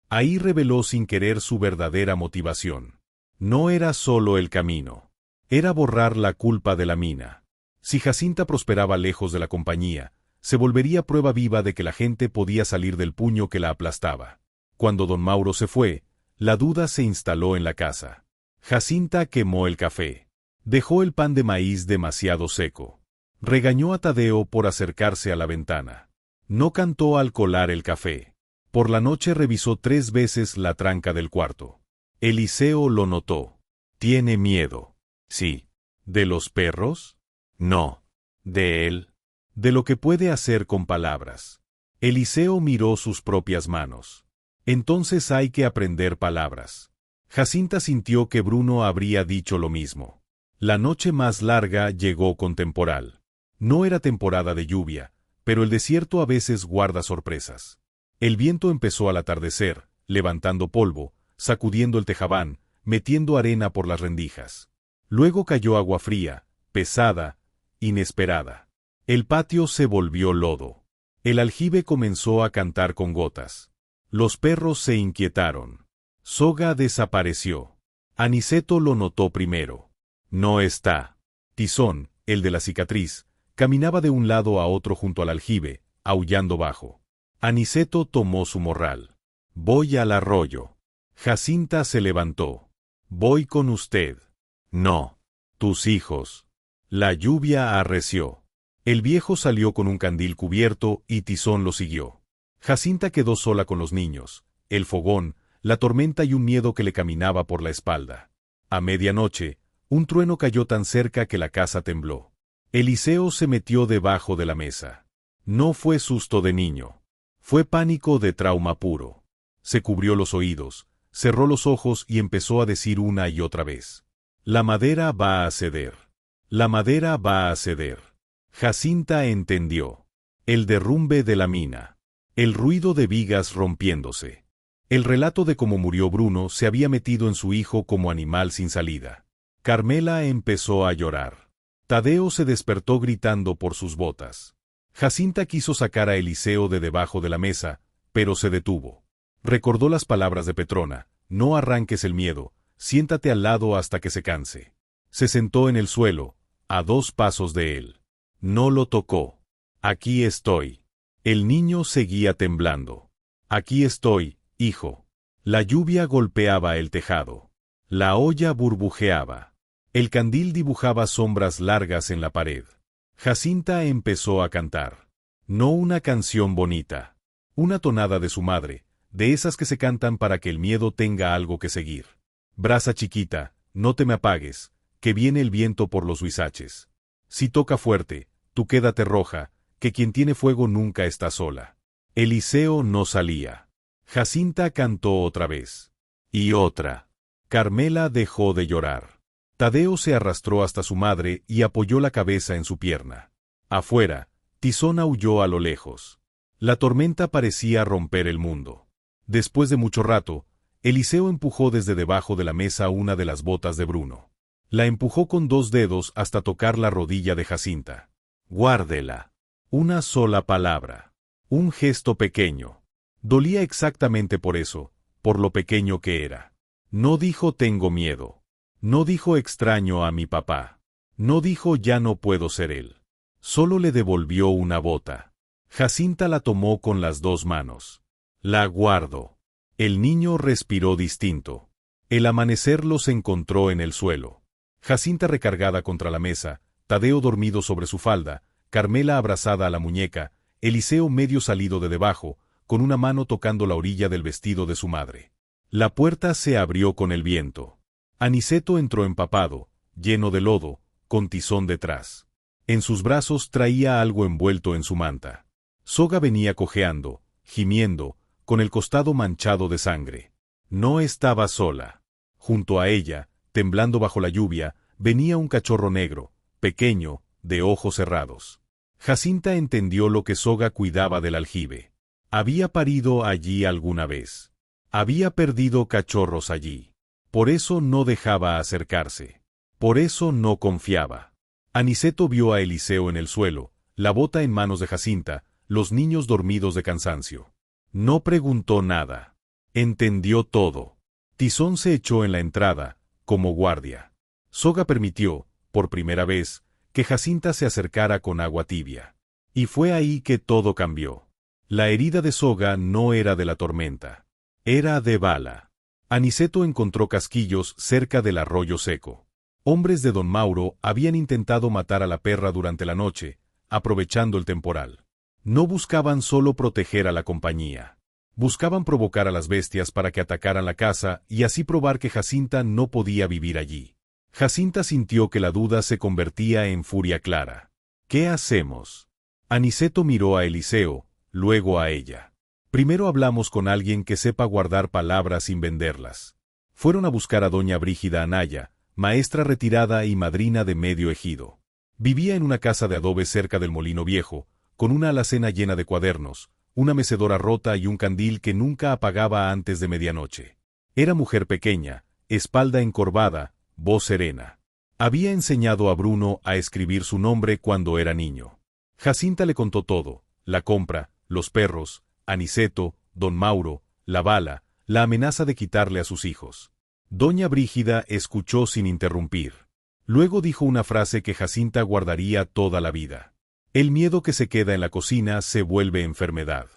Ahí reveló sin querer su verdadera motivación. No era solo el camino. Era borrar la culpa de la mina. Si Jacinta prosperaba lejos de la compañía, se volvería prueba viva de que la gente podía salir del puño que la aplastaba. Cuando don Mauro se fue, la duda se instaló en la casa. Jacinta quemó el café. Dejó el pan de maíz demasiado seco. Regañó a Tadeo por acercarse a la ventana. No cantó al colar el café. Por la noche revisó 3 veces la tranca del cuarto. Eliseo lo notó. ¿Tiene miedo? Sí. ¿De los perros? No. ¿De él? De lo que puede hacer con palabras. Eliseo miró sus propias manos. Entonces hay que aprender palabras. Jacinta sintió que Bruno habría dicho lo mismo. La noche más larga llegó con temporal. No era temporada de lluvia, pero el desierto a veces guarda sorpresas. El viento empezó al atardecer, levantando polvo, sacudiendo el tejabán, metiendo arena por las rendijas. Luego cayó agua fría, pesada, inesperada. El patio se volvió lodo. El aljibe comenzó a cantar con gotas. Los perros se inquietaron. Soga desapareció. Aniceto lo notó primero. No está. Tizón, el de la cicatriz, caminaba de un lado a otro junto al aljibe, aullando bajo. Aniceto tomó su morral. Voy al arroyo. Jacinta se levantó. Voy con usted. No. Tus hijos. La lluvia arreció. El viejo salió con un candil cubierto y Tizón lo siguió. Jacinta quedó sola con los niños, el fogón, la tormenta y un miedo que le caminaba por la espalda. A medianoche, un trueno cayó tan cerca que la casa tembló. Eliseo se metió debajo de la mesa. No fue susto de niño. Fue pánico de trauma puro. Se cubrió los oídos, cerró los ojos y empezó a decir una y otra vez. La madera va a ceder. La madera va a ceder. Jacinta entendió. El derrumbe de la mina. El ruido de vigas rompiéndose. El relato de cómo murió Bruno se había metido en su hijo como animal sin salida. Carmela empezó a llorar. Tadeo se despertó gritando por sus botas. Jacinta quiso sacar a Eliseo de debajo de la mesa, pero se detuvo. Recordó las palabras de Petrona: no arranques el miedo, siéntate al lado hasta que se canse. Se sentó en el suelo, a 2 pasos de él. No lo tocó. Aquí estoy. El niño seguía temblando. Aquí estoy, hijo. La lluvia golpeaba el tejado. La olla burbujeaba. El candil dibujaba sombras largas en la pared. Jacinta empezó a cantar. No una canción bonita. Una tonada de su madre, de esas que se cantan para que el miedo tenga algo que seguir. Brasa chiquita, no te me apagues, que viene el viento por los huizaches. Si toca fuerte, tú quédate roja, que quien tiene fuego nunca está sola. Eliseo no salía. Jacinta cantó otra vez. Y otra. Carmela dejó de llorar. Tadeo se arrastró hasta su madre y apoyó la cabeza en su pierna. Afuera, Tizón aulló a lo lejos. La tormenta parecía romper el mundo. Después de mucho rato, Eliseo empujó desde debajo de la mesa una de las botas de Bruno. La empujó con 2 dedos hasta tocar la rodilla de Jacinta. Guárdela. Una sola palabra. Un gesto pequeño. Dolía exactamente por eso, por lo pequeño que era. No dijo tengo miedo. No dijo extraño a mi papá. No dijo ya no puedo ser él. Solo le devolvió una bota. Jacinta la tomó con las 2 manos. La guardo. El niño respiró distinto. El amanecer los encontró en el suelo. Jacinta recargada contra la mesa, Tadeo dormido sobre su falda, Carmela abrazada a la muñeca, Eliseo medio salido de debajo, con una mano tocando la orilla del vestido de su madre. La puerta se abrió con el viento. Aniceto entró empapado, lleno de lodo, con Tizón detrás. En sus brazos traía algo envuelto en su manta. Soga venía cojeando, gimiendo, con el costado manchado de sangre. No estaba sola. Junto a ella, temblando bajo la lluvia, venía un cachorro negro, pequeño, de ojos cerrados. Jacinta entendió lo que Soga cuidaba del aljibe. Había parido allí alguna vez. Había perdido cachorros allí. Por eso no dejaba acercarse. Por eso no confiaba. Aniceto vio a Eliseo en el suelo, la bota en manos de Jacinta, los niños dormidos de cansancio. No preguntó nada. Entendió todo. Tizón se echó en la entrada, como guardia. Soga permitió, por primera vez, que Jacinta se acercara con agua tibia. Y fue ahí que todo cambió. La herida de Soga no era de la tormenta. Era de bala. Aniceto encontró casquillos cerca del arroyo seco. Hombres de don Mauro habían intentado matar a la perra durante la noche, aprovechando el temporal. No buscaban solo proteger a la compañía. Buscaban provocar a las bestias para que atacaran la casa y así probar que Jacinta no podía vivir allí. Jacinta sintió que la duda se convertía en furia clara. ¿Qué hacemos? Aniceto miró a Eliseo, luego a ella. Primero hablamos con alguien que sepa guardar palabras sin venderlas. Fueron a buscar a doña Brígida Anaya, maestra retirada y madrina de medio ejido. Vivía en una casa de adobe cerca del molino viejo, con una alacena llena de cuadernos, una mecedora rota y un candil que nunca apagaba antes de medianoche. Era mujer pequeña, espalda encorvada, voz serena. Había enseñado a Bruno a escribir su nombre cuando era niño. Jacinta le contó todo: la compra, los perros, Aniceto, don Mauro, la bala, la amenaza de quitarle a sus hijos. Doña Brígida escuchó sin interrumpir. Luego dijo una frase que Jacinta guardaría toda la vida. El miedo que se queda en la cocina se vuelve enfermedad.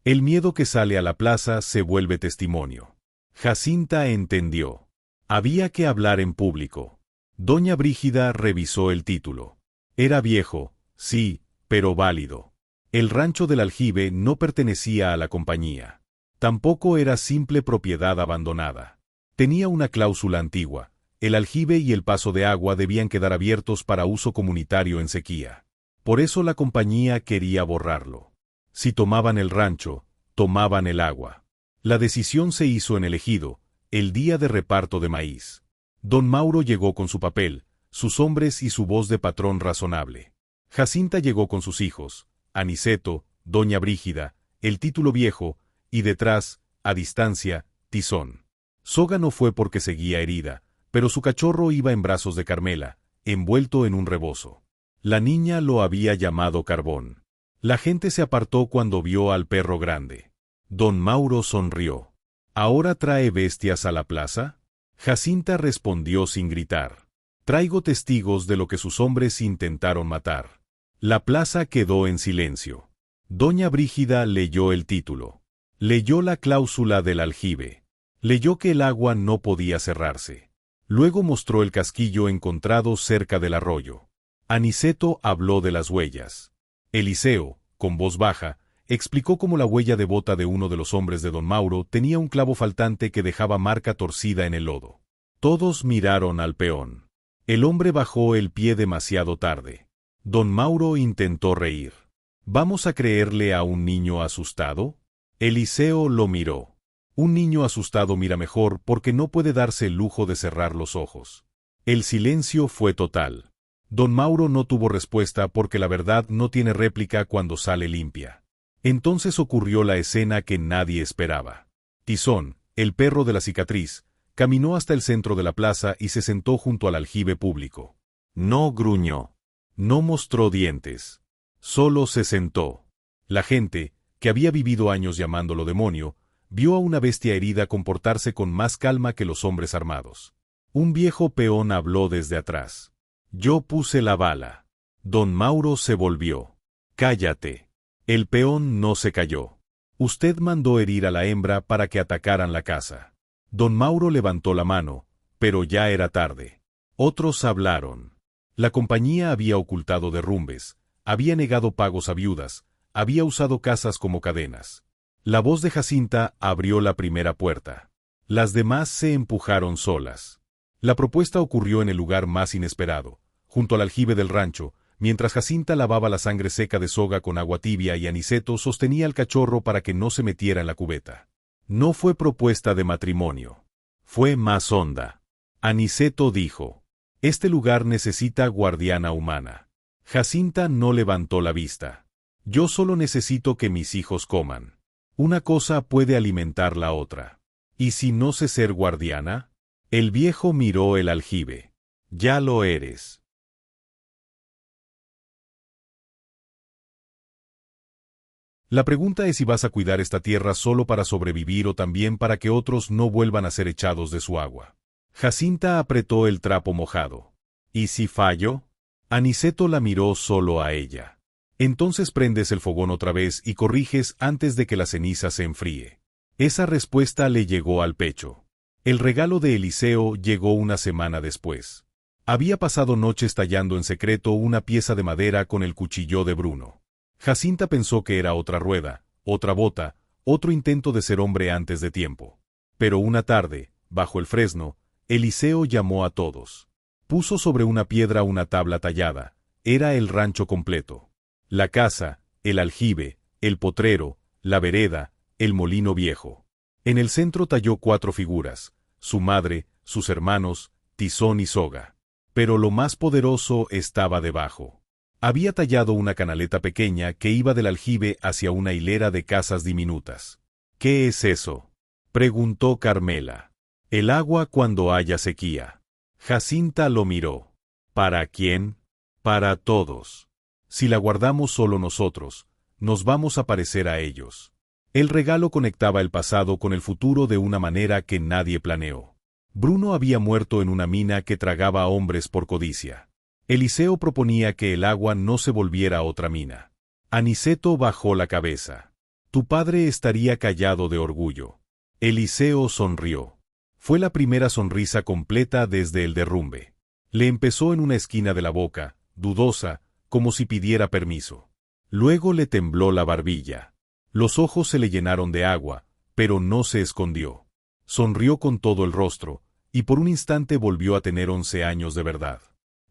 El miedo que sale a la plaza se vuelve testimonio. Jacinta entendió. Había que hablar en público. Doña Brígida revisó el título. Era viejo, sí, pero válido. El rancho del Aljibe no pertenecía a la compañía. Tampoco era simple propiedad abandonada. Tenía una cláusula antigua. El aljibe y el paso de agua debían quedar abiertos para uso comunitario en sequía. Por eso la compañía quería borrarlo. Si tomaban el rancho, tomaban el agua. La decisión se hizo en el ejido, el día de reparto de maíz. Don Mauro llegó con su papel, sus hombres y su voz de patrón razonable. Jacinta llegó con sus hijos, Aniceto, doña Brígida, el título viejo, y detrás, a distancia, Tizón. Soga no fue porque seguía herida, pero su cachorro iba en brazos de Carmela, envuelto en un rebozo. La niña lo había llamado Carbón. La gente se apartó cuando vio al perro grande. Don Mauro sonrió. ¿Ahora trae bestias a la plaza? Jacinta respondió sin gritar. Traigo testigos de lo que sus hombres intentaron matar. La plaza quedó en silencio. Doña Brígida leyó el título. Leyó la cláusula del aljibe. Leyó que el agua no podía cerrarse. Luego mostró el casquillo encontrado cerca del arroyo. Aniceto habló de las huellas. Eliseo, con voz baja, explicó cómo la huella de bota de uno de los hombres de don Mauro tenía un clavo faltante que dejaba marca torcida en el lodo. Todos miraron al peón. El hombre bajó el pie demasiado tarde. Don Mauro intentó reír. ¿Vamos a creerle a un niño asustado? Eliseo lo miró. Un niño asustado mira mejor porque no puede darse el lujo de cerrar los ojos. El silencio fue total. Don Mauro no tuvo respuesta porque la verdad no tiene réplica cuando sale limpia. Entonces ocurrió la escena que nadie esperaba. Tizón, el perro de la cicatriz, caminó hasta el centro de la plaza y se sentó junto al aljibe público. No gruñó. No mostró dientes. Solo se sentó. La gente, que había vivido años llamándolo demonio, vio a una bestia herida comportarse con más calma que los hombres armados. Un viejo peón habló desde atrás. Yo puse la bala. Don Mauro se volvió. Cállate. El peón no se calló. Usted mandó herir a la hembra para que atacaran la casa. Don Mauro levantó la mano, pero ya era tarde. Otros hablaron. La compañía había ocultado derrumbes, había negado pagos a viudas, había usado casas como cadenas. La voz de Jacinta abrió la primera puerta. Las demás se empujaron solas. La propuesta ocurrió en el lugar más inesperado, junto al aljibe del rancho, mientras Jacinta lavaba la sangre seca de Soga con agua tibia y Aniceto sostenía al cachorro para que no se metiera en la cubeta. No fue propuesta de matrimonio. Fue más honda. Aniceto dijo: este lugar necesita guardiana humana. Jacinta no levantó la vista. Yo solo necesito que mis hijos coman. Una cosa puede alimentar la otra. ¿Y si no sé ser guardiana? El viejo miró el aljibe. Ya lo eres. La pregunta es si vas a cuidar esta tierra solo para sobrevivir o también para que otros no vuelvan a ser echados de su agua. Jacinta apretó el trapo mojado. ¿Y si fallo? Aniceto la miró solo a ella. Entonces prendes el fogón otra vez y corriges antes de que la ceniza se enfríe. Esa respuesta le llegó al pecho. El regalo de Eliseo llegó una semana después. Había pasado noches tallando en secreto una pieza de madera con el cuchillo de Bruno. Jacinta pensó que era otra rueda, otra bota, otro intento de ser hombre antes de tiempo. Pero una tarde, bajo el fresno, Eliseo llamó a todos. Puso sobre una piedra una tabla tallada. Era el rancho completo. La casa, el aljibe, el potrero, la vereda, el molino viejo. En el centro talló 4 figuras: su madre, sus hermanos, Tizón y Soga. Pero lo más poderoso estaba debajo. Había tallado una canaleta pequeña que iba del aljibe hacia una hilera de casas diminutas. ¿Qué es eso?, preguntó Carmela. El agua cuando haya sequía. Jacinta lo miró. ¿Para quién? Para todos. Si la guardamos solo nosotros, nos vamos a parecer a ellos. El regalo conectaba el pasado con el futuro de una manera que nadie planeó. Bruno había muerto en una mina que tragaba a hombres por codicia. Eliseo proponía que el agua no se volviera otra mina. Aniceto bajó la cabeza. Tu padre estaría callado de orgullo. Eliseo sonrió. Fue la primera sonrisa completa desde el derrumbe. Le empezó en una esquina de la boca, dudosa, como si pidiera permiso. Luego le tembló la barbilla. Los ojos se le llenaron de agua, pero no se escondió. Sonrió con todo el rostro, y por un instante volvió a tener 11 años de verdad.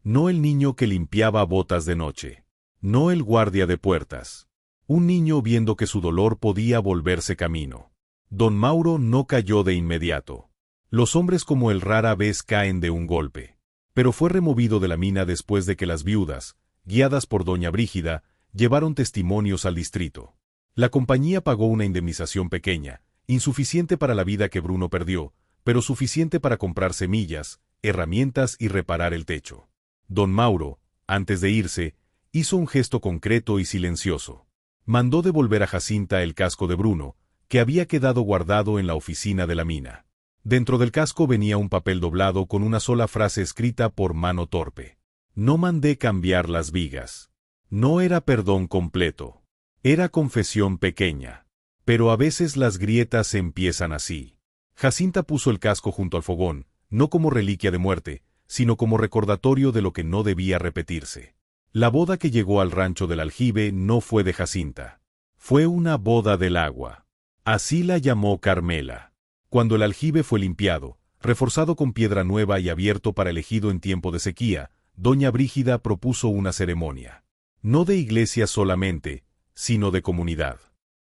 No el niño que limpiaba botas de noche. No el guardia de puertas. Un niño viendo que su dolor podía volverse camino. Don Mauro no cayó de inmediato. Los hombres como él rara vez caen de un golpe. Pero fue removido de la mina después de que las viudas, guiadas por doña Brígida, llevaron testimonios al distrito. La compañía pagó una indemnización pequeña, insuficiente para la vida que Bruno perdió, pero suficiente para comprar semillas, herramientas y reparar el techo. Don Mauro, antes de irse, hizo un gesto concreto y silencioso. Mandó devolver a Jacinta el casco de Bruno, que había quedado guardado en la oficina de la mina. Dentro del casco venía un papel doblado con una sola frase escrita por mano torpe. No mandé cambiar las vigas. No era perdón completo. Era confesión pequeña. Pero a veces las grietas empiezan así. Jacinta puso el casco junto al fogón, no como reliquia de muerte, sino como recordatorio de lo que no debía repetirse. La boda que llegó al rancho del aljibe no fue de Jacinta. Fue una boda del agua. Así la llamó Carmela. Cuando el aljibe fue limpiado, reforzado con piedra nueva y abierto para el ejido en tiempo de sequía, doña Brígida propuso una ceremonia. No de iglesia solamente, sino de comunidad.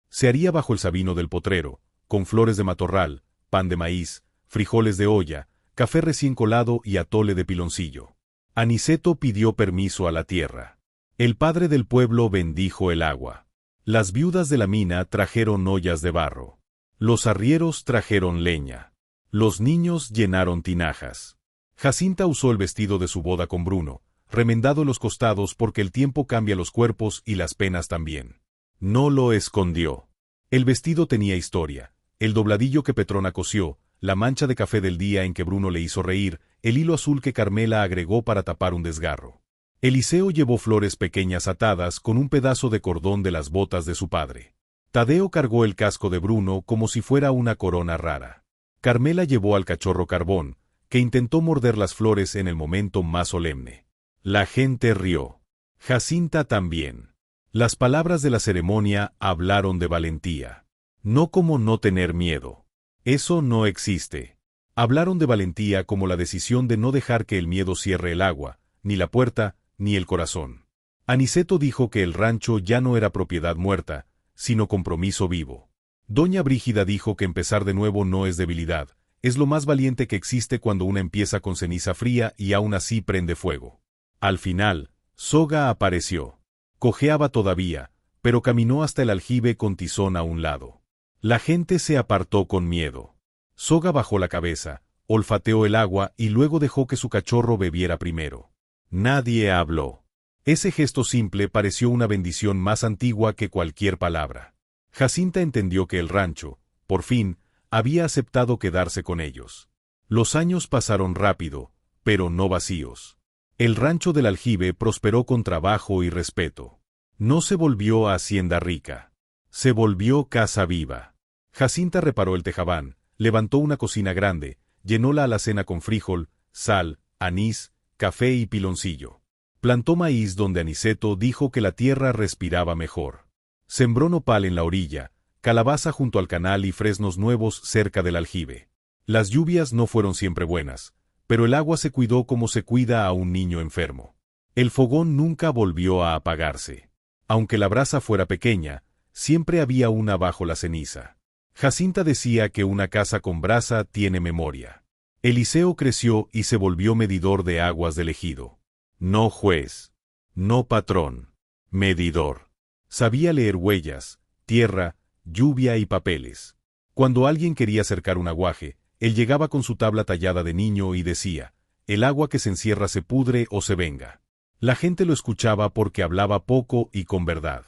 Se haría bajo el sabino del potrero, con flores de matorral, pan de maíz, frijoles de olla, café recién colado y atole de piloncillo. Aniceto pidió permiso a la tierra. El padre del pueblo bendijo el agua. Las viudas de la mina trajeron ollas de barro. Los arrieros trajeron leña. Los niños llenaron tinajas. Jacinta usó el vestido de su boda con Bruno, remendado en los costados porque el tiempo cambia los cuerpos y las penas también. No lo escondió. El vestido tenía historia, el dobladillo que Petrona cosió, la mancha de café del día en que Bruno le hizo reír, el hilo azul que Carmela agregó para tapar un desgarro. Eliseo llevó flores pequeñas atadas con un pedazo de cordón de las botas de su padre. Tadeo cargó el casco de Bruno como si fuera una corona rara. Carmela llevó al cachorro Carbón, que intentó morder las flores en el momento más solemne. La gente rió. Jacinta también. Las palabras de la ceremonia hablaron de valentía. No como no tener miedo. Eso no existe. Hablaron de valentía como la decisión de no dejar que el miedo cierre el agua, ni la puerta, ni el corazón. Aniceto dijo que el rancho ya no era propiedad muerta, sino compromiso vivo. Doña Brígida dijo que empezar de nuevo no es debilidad, es lo más valiente que existe cuando una empieza con ceniza fría y aún así prende fuego. Al final, Soga apareció. Cojeaba todavía, pero caminó hasta el aljibe con Tizón a un lado. La gente se apartó con miedo. Soga bajó la cabeza, olfateó el agua y luego dejó que su cachorro bebiera primero. Nadie habló. Ese gesto simple pareció una bendición más antigua que cualquier palabra. Jacinta entendió que el rancho, por fin, había aceptado quedarse con ellos. Los años pasaron rápido, pero no vacíos. El rancho del Aljibe prosperó con trabajo y respeto. No se volvió hacienda rica. Se volvió casa viva. Jacinta reparó el tejabán, levantó una cocina grande, llenó la alacena con frijol, sal, anís, café y piloncillo. Plantó maíz donde Aniceto dijo que la tierra respiraba mejor. Sembró nopal en la orilla, calabaza junto al canal y fresnos nuevos cerca del aljibe. Las lluvias no fueron siempre buenas, pero el agua se cuidó como se cuida a un niño enfermo. El fogón nunca volvió a apagarse. Aunque la brasa fuera pequeña, siempre había una bajo la ceniza. Jacinta decía que una casa con brasa tiene memoria. Eliseo creció y se volvió medidor de aguas del ejido. No juez, no patrón, medidor. Sabía leer huellas, tierra, lluvia y papeles. Cuando alguien quería cercar un aguaje, él llegaba con su tabla tallada de niño y decía, el agua que se encierra se pudre o se venga. La gente lo escuchaba porque hablaba poco y con verdad.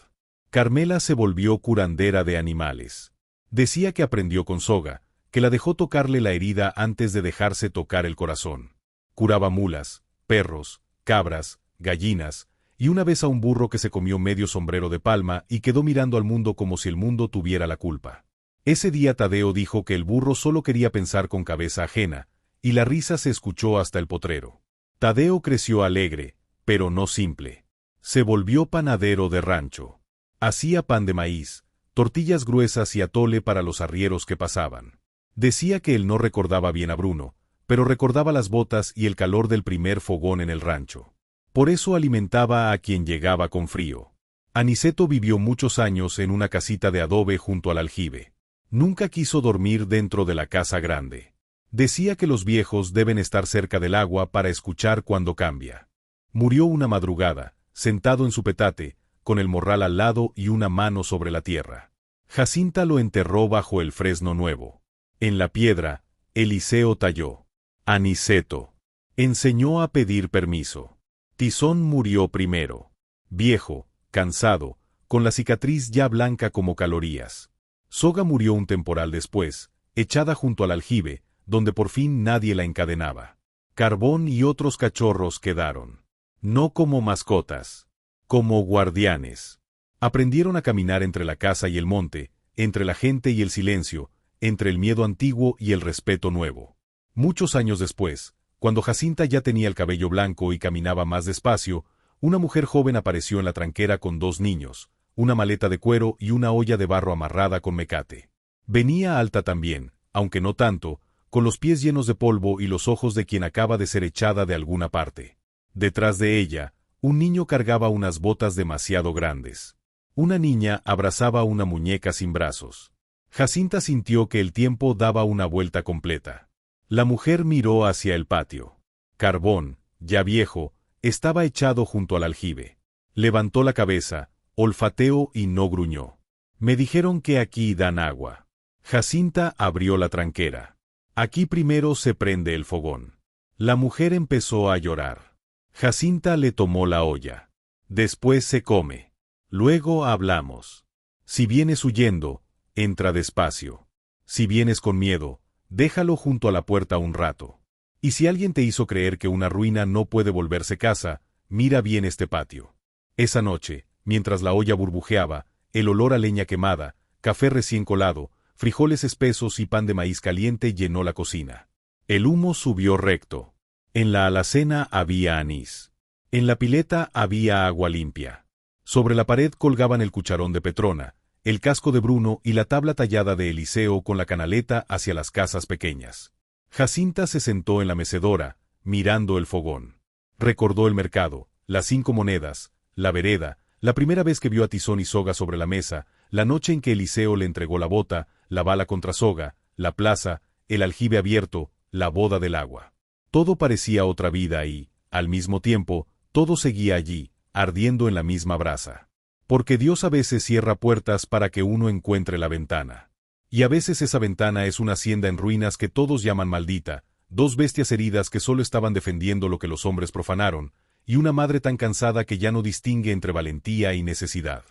Carmela se volvió curandera de animales. Decía que aprendió con Soga, que la dejó tocarle la herida antes de dejarse tocar el corazón. Curaba mulas, perros, cabras, gallinas, y una vez a un burro que se comió medio sombrero de palma y quedó mirando al mundo como si el mundo tuviera la culpa. Ese día Tadeo dijo que el burro solo quería pensar con cabeza ajena, y la risa se escuchó hasta el potrero. Tadeo creció alegre, pero no simple. Se volvió panadero de rancho. Hacía pan de maíz, tortillas gruesas y atole para los arrieros que pasaban. Decía que él no recordaba bien a Bruno, pero recordaba las botas y el calor del primer fogón en el rancho. Por eso alimentaba a quien llegaba con frío. Aniceto vivió muchos años en una casita de adobe junto al aljibe. Nunca quiso dormir dentro de la casa grande. Decía que los viejos deben estar cerca del agua para escuchar cuando cambia. Murió una madrugada, sentado en su petate, con el morral al lado y una mano sobre la tierra. Jacinta lo enterró bajo el fresno nuevo. En la piedra, Eliseo talló. Aniceto enseñó a pedir permiso. Tizón murió primero. Viejo, cansado, con la cicatriz ya blanca como calorías. Soga murió un temporal después, echada junto al aljibe, donde por fin nadie la encadenaba. Carbón y otros cachorros quedaron. No como mascotas, como guardianes. Aprendieron a caminar entre la casa y el monte, entre la gente y el silencio, entre el miedo antiguo y el respeto nuevo. Muchos años después, cuando Jacinta ya tenía el cabello blanco y caminaba más despacio, una mujer joven apareció en la tranquera con 2 niños, una maleta de cuero y una olla de barro amarrada con mecate. Venía alta también, aunque no tanto, con los pies llenos de polvo y los ojos de quien acaba de ser echada de alguna parte. Detrás de ella, un niño cargaba unas botas demasiado grandes. Una niña abrazaba una muñeca sin brazos. Jacinta sintió que el tiempo daba una vuelta completa. La mujer miró hacia el patio. Carbón, ya viejo, estaba echado junto al aljibe. Levantó la cabeza, olfateó y no gruñó. Me dijeron que aquí dan agua. Jacinta abrió la tranquera. Aquí primero se prende el fogón. La mujer empezó a llorar. Jacinta le tomó la olla. Después se come. Luego hablamos. Si vienes huyendo, entra despacio. Si vienes con miedo, déjalo junto a la puerta un rato. Y si alguien te hizo creer que una ruina no puede volverse casa, mira bien este patio. Esa noche, mientras la olla burbujeaba, el olor a leña quemada, café recién colado, frijoles espesos y pan de maíz caliente llenó la cocina. El humo subió recto. En la alacena había anís. En la pileta había agua limpia. Sobre la pared colgaban el cucharón de Petrona, el casco de Bruno y la tabla tallada de Eliseo con la canaleta hacia las casas pequeñas. Jacinta se sentó en la mecedora, mirando el fogón. Recordó el mercado, las 5 monedas, la vereda, la primera vez que vio a Tizón y Soga sobre la mesa, la noche en que Eliseo le entregó la bota, la bala contra Soga, la plaza, el aljibe abierto, la boda del agua. Todo parecía otra vida y, al mismo tiempo, todo seguía allí, ardiendo en la misma brasa. Porque Dios a veces cierra puertas para que uno encuentre la ventana. Y a veces esa ventana es una hacienda en ruinas que todos llaman maldita, 2 bestias heridas que solo estaban defendiendo lo que los hombres profanaron, y una madre tan cansada que ya no distingue entre valentía y necesidad.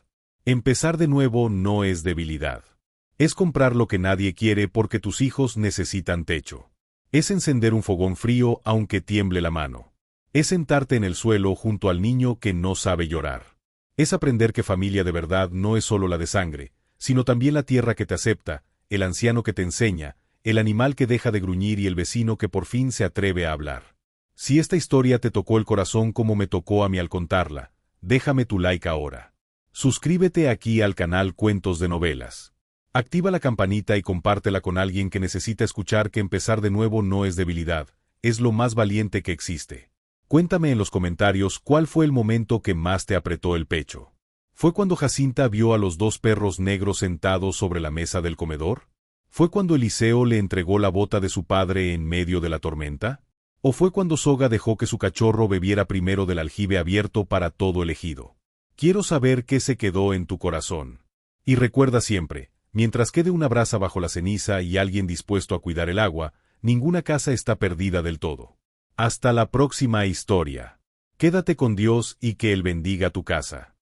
Empezar de nuevo no es debilidad. Es comprar lo que nadie quiere porque tus hijos necesitan techo. Es encender un fogón frío aunque tiemble la mano. Es sentarte en el suelo junto al niño que no sabe llorar. Es aprender que familia de verdad no es solo la de sangre, sino también la tierra que te acepta, el anciano que te enseña, el animal que deja de gruñir y el vecino que por fin se atreve a hablar. Si esta historia te tocó el corazón como me tocó a mí al contarla, déjame tu like ahora. Suscríbete aquí al canal Cuentos de Novelas. Activa la campanita y compártela con alguien que necesita escuchar que empezar de nuevo no es debilidad, es lo más valiente que existe. Cuéntame en los comentarios cuál fue el momento que más te apretó el pecho. ¿Fue cuando Jacinta vio a los dos perros negros sentados sobre la mesa del comedor? ¿Fue cuando Eliseo le entregó la bota de su padre en medio de la tormenta? ¿O fue cuando Soga dejó que su cachorro bebiera primero del aljibe abierto para todo el ejido? Quiero saber qué se quedó en tu corazón. Y recuerda siempre, mientras quede una brasa bajo la ceniza y alguien dispuesto a cuidar el agua, ninguna casa está perdida del todo. Hasta la próxima historia. Quédate con Dios y que Él bendiga tu casa.